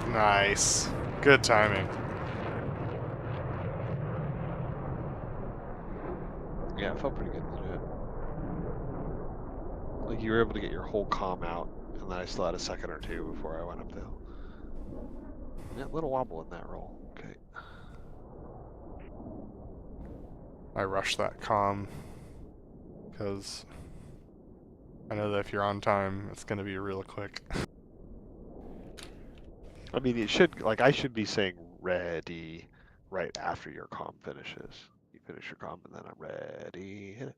A: Nice. Good timing.
E: Yeah, it felt pretty good, legit. Like you were able to get your whole comm out, and then I still had a second or two before I went up the hill. Yeah, little wobble in that roll. Okay.
A: I rushed that comm because I know that if you're on time, it's going to be real quick.
E: I mean, it should, like, I should be saying ready right after your comm finishes. You finish your comm, and then I'm ready. Hit it.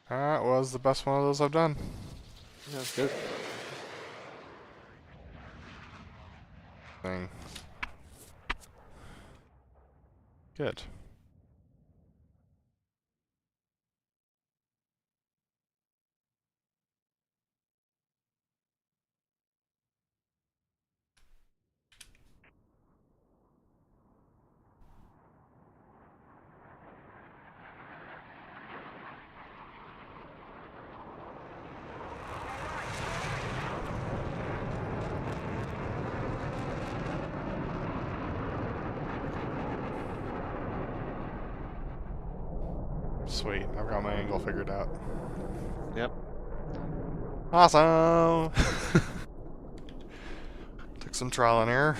A: That was the best one of those I've done.
E: Yeah, that's good.
A: Thing. Good. Sweet. I've got my angle figured out.
E: Yep.
A: Awesome! Took some trial and error.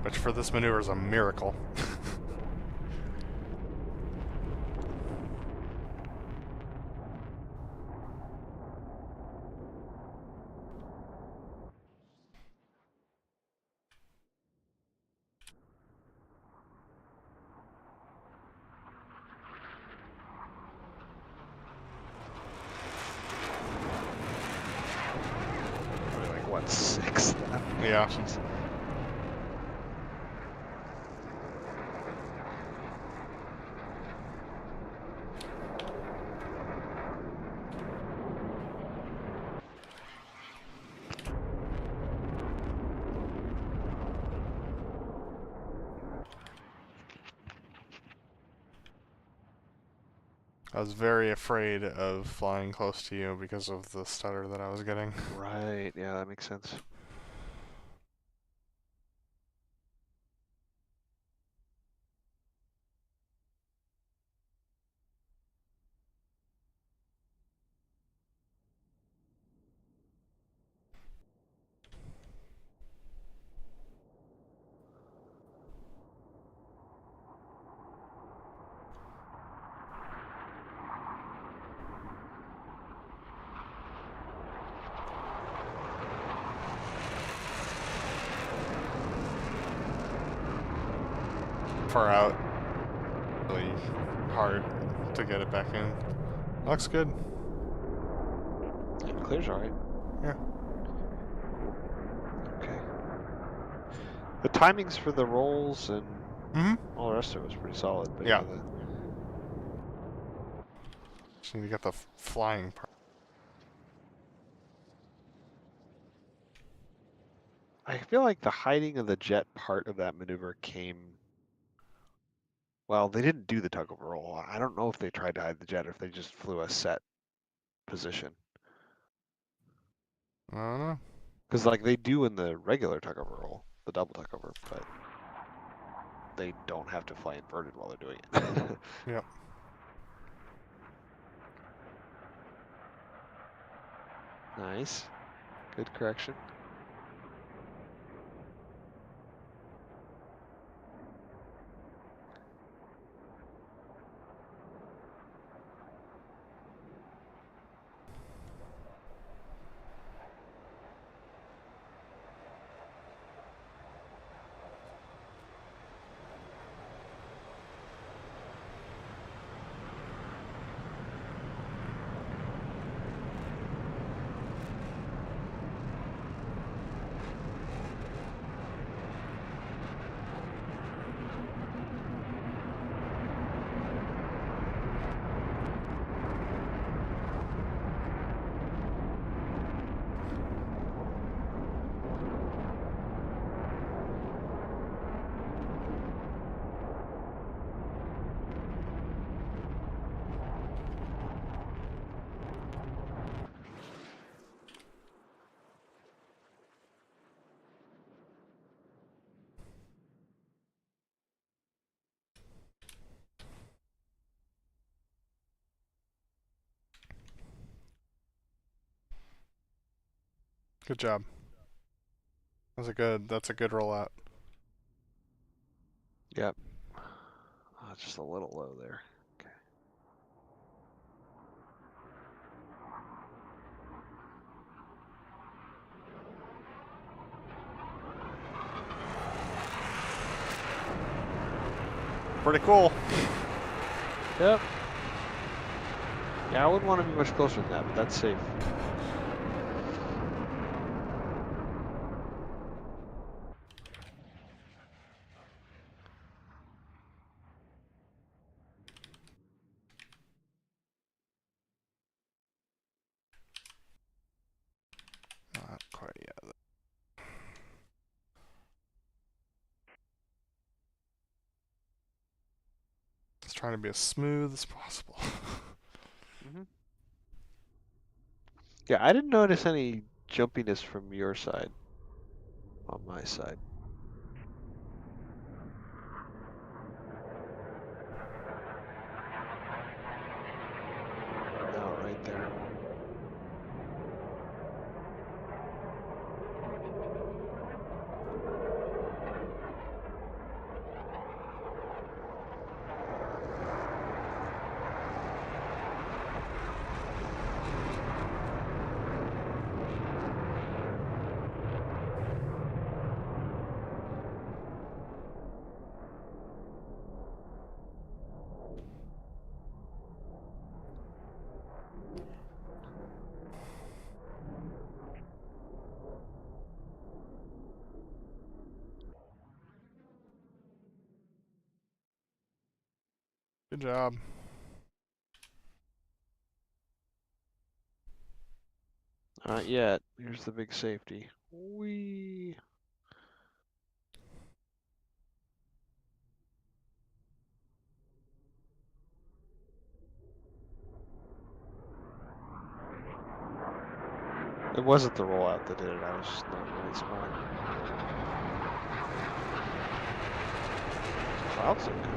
A: Which for this maneuver is a miracle.
E: Probably like, what, sixth?
A: Yeah.
E: Jeez.
A: I was very afraid of flying close to you because of the stutter that I was getting.
E: Right, yeah, that makes sense.
A: Far out. Really hard to get it back in. Looks good.
E: Yeah, clear's alright.
A: Yeah.
E: Okay. The timings for the rolls and
A: Mm-hmm.
E: all the rest of it was pretty solid. But
A: Yeah.
E: yeah,
A: Just need to get the flying part.
E: I feel like the hiding of the jet part of that maneuver came. Well, they didn't do the tug of roll. I don't know if they tried to hide the jet or if they just flew a set position.
A: I don't know.
E: Because like they do in the regular tug of roll, the double tug over, but they don't have to fly inverted while they're doing it.
A: Yep.
E: Nice. Good correction.
A: Good job. That's a good rollout.
E: Yep. Oh, just a little low there. Okay.
A: Pretty cool.
E: Yep. Yeah, I wouldn't want to be much closer than that, but that's safe.
A: Not quite yet. Just trying to be as smooth as possible.
E: Yeah, I didn't notice any jumpiness from your side on my side. No, right there.
A: Good job.
E: Not yet. Here's the big safety. Whee! It wasn't the rollout that did it. I was just not really smart. Clouds look good.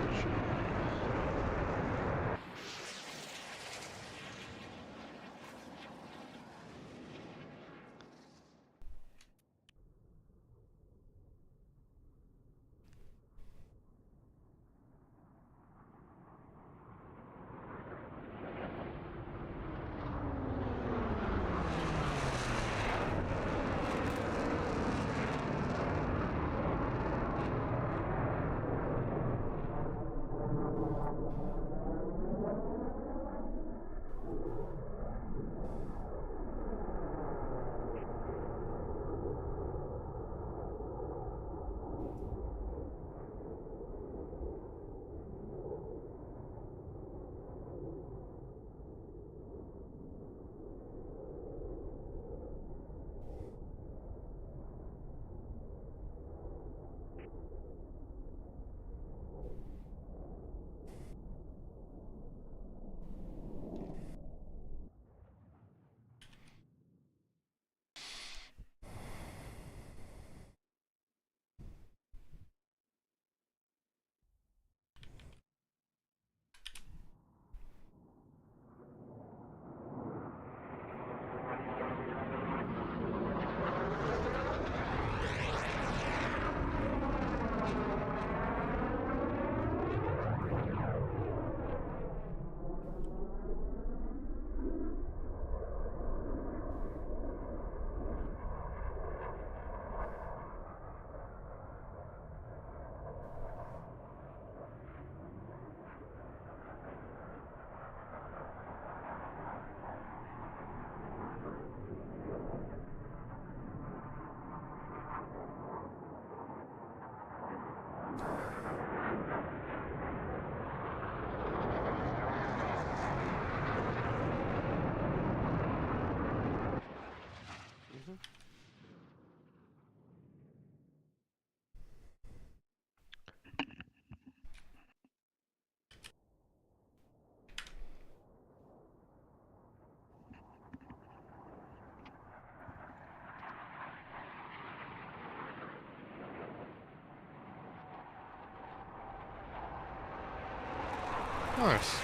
A: Nice.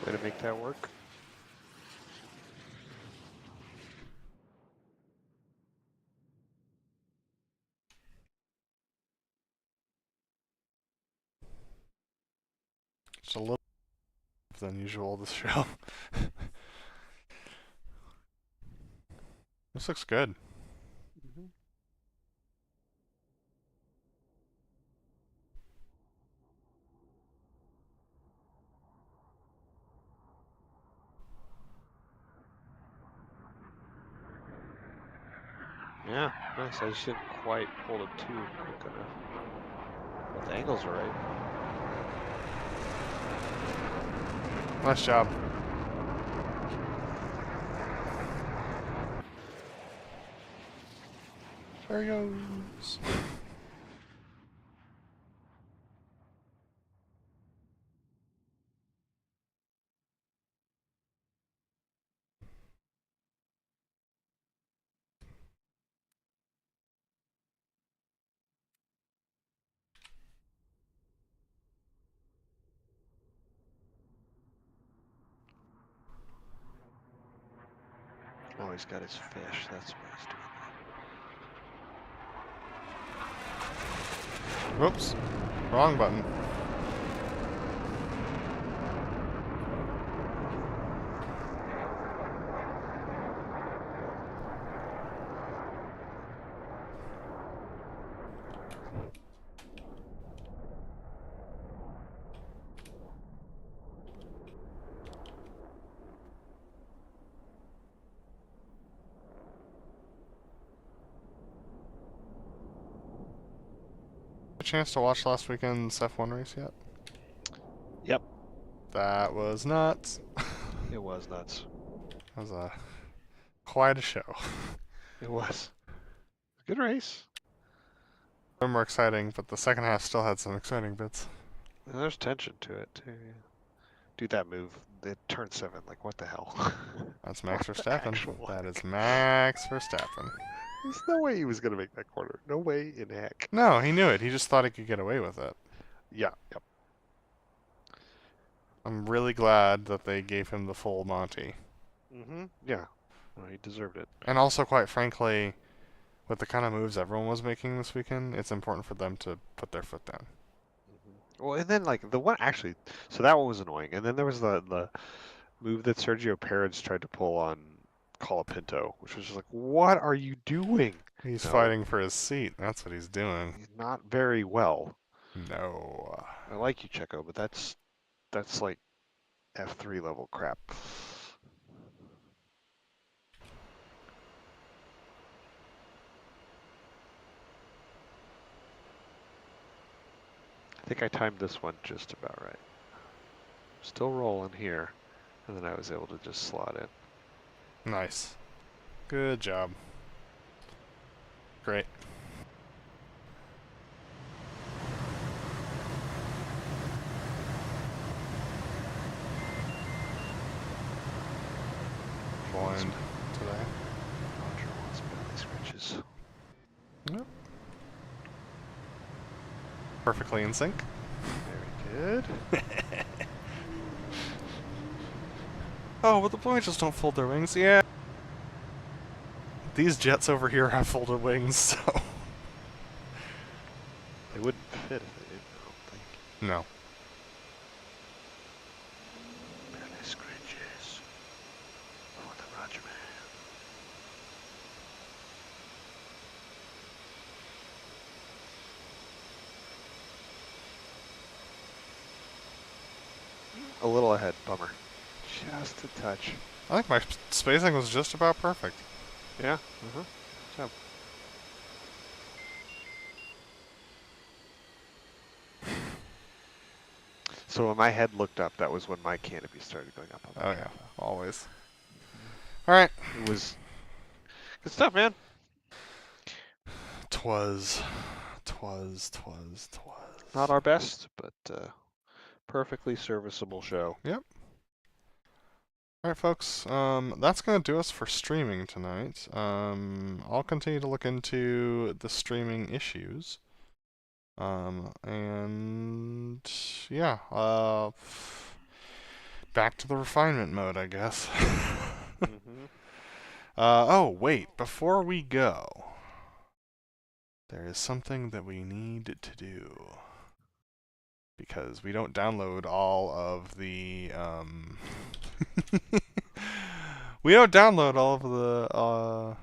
E: Way to make that work.
A: Just a little than usual this show. This looks good.
E: Mm-hmm. Yeah, nice. I just didn't quite pull the tube quick enough. But the angles are right.
A: Nice job. There he goes.
E: Oh, he's got his fish. That's why he's doing that.
A: Whoops. Wrong button. A chance to watch last weekend's F1 race yet?
E: Yep.
A: That was nuts.
E: It was nuts.
A: That was quite a show.
E: It was. Good race.
A: A more exciting, but the second half still had some exciting bits.
E: And there's tension to it, too. Yeah. Dude, that move, it turn 7, like, what the hell?
A: That's Max
E: What the
A: Verstappen.
E: actual
A: That is
E: heck?
A: Max Verstappen.
E: There's no way he was going to make that corner. No way in heck.
A: No, he knew it. He just thought he could get away with it.
E: Yeah, yep.
A: I'm really glad that they gave him the full Monty.
E: Mm-hmm. Yeah. Well, he deserved it.
A: And also, quite frankly, with the kind of moves everyone was making this weekend, it's important for them to put their foot down.
E: Well, and then, like, the one, actually, so that one was annoying. And then there was the move that Sergio Perez tried to pull on Colapinto, which was just like, what are you doing?
A: He's
E: No.
A: fighting for his seat. That's what he's doing.
E: He's not very well.
A: No.
E: I like you, Checo, but that's like F3 level crap. I think I timed this one just about right. Still rolling here, and then I was able to just slot in.
A: Nice. Good job. Great. Blind today.
E: Roger wants belly scratches.
A: Yep. Perfectly in sync.
E: Very good.
A: Oh, but the Blue just don't fold their wings. Yeah. These jets over here have folded wings, so.
E: They wouldn't fit if they didn't, I don't think.
A: No.
E: Belly scratches. For the Roger man. A little ahead, bummer. Just a touch.
A: I think my spacing was just about perfect.
E: Yeah. Good job. So when my head looked up, that was when my canopy started going up.
A: Oh yeah, always. All right.
E: It was good stuff, man.
A: Twas.
E: Not our best, but perfectly serviceable show.
A: Yep. All right, folks. That's gonna do us for streaming tonight. I'll continue to look into the streaming issues. And yeah, back to the refinement mode, I guess.
E: Mm-hmm.
A: Oh, wait, before we go, there is something that we need to do. Because we don't download all of the, we don't download all of the,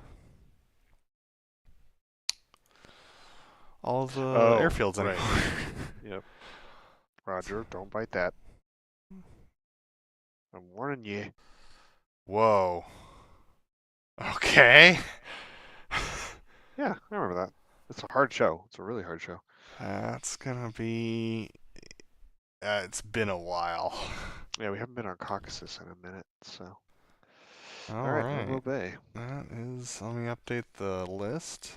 E: Oh,
A: airfields
E: right.
A: anymore.
E: Yep. Roger, don't bite that. I'm warning you.
A: Whoa. Okay.
E: Yeah, I remember that. It's a hard show. It's a really hard show.
A: That's gonna be. It's been a while.
E: Yeah, we haven't been on Caucasus in a minute, so.
A: All
E: All right, Novo
A: right.
E: Bay.
A: That is. Let me update the list.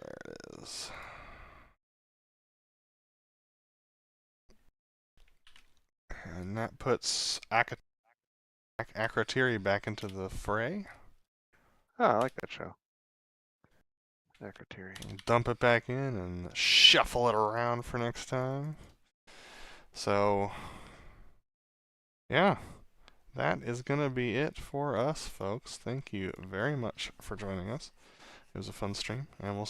A: There it is. And that puts Akrotiri back into the fray.
E: Oh, I like that show. Akrotiri.
A: Dump it back in and shuffle it around for next time. So, yeah. That is going to be it for us, folks. Thank you very much for joining us. It was a fun stream, and we'll see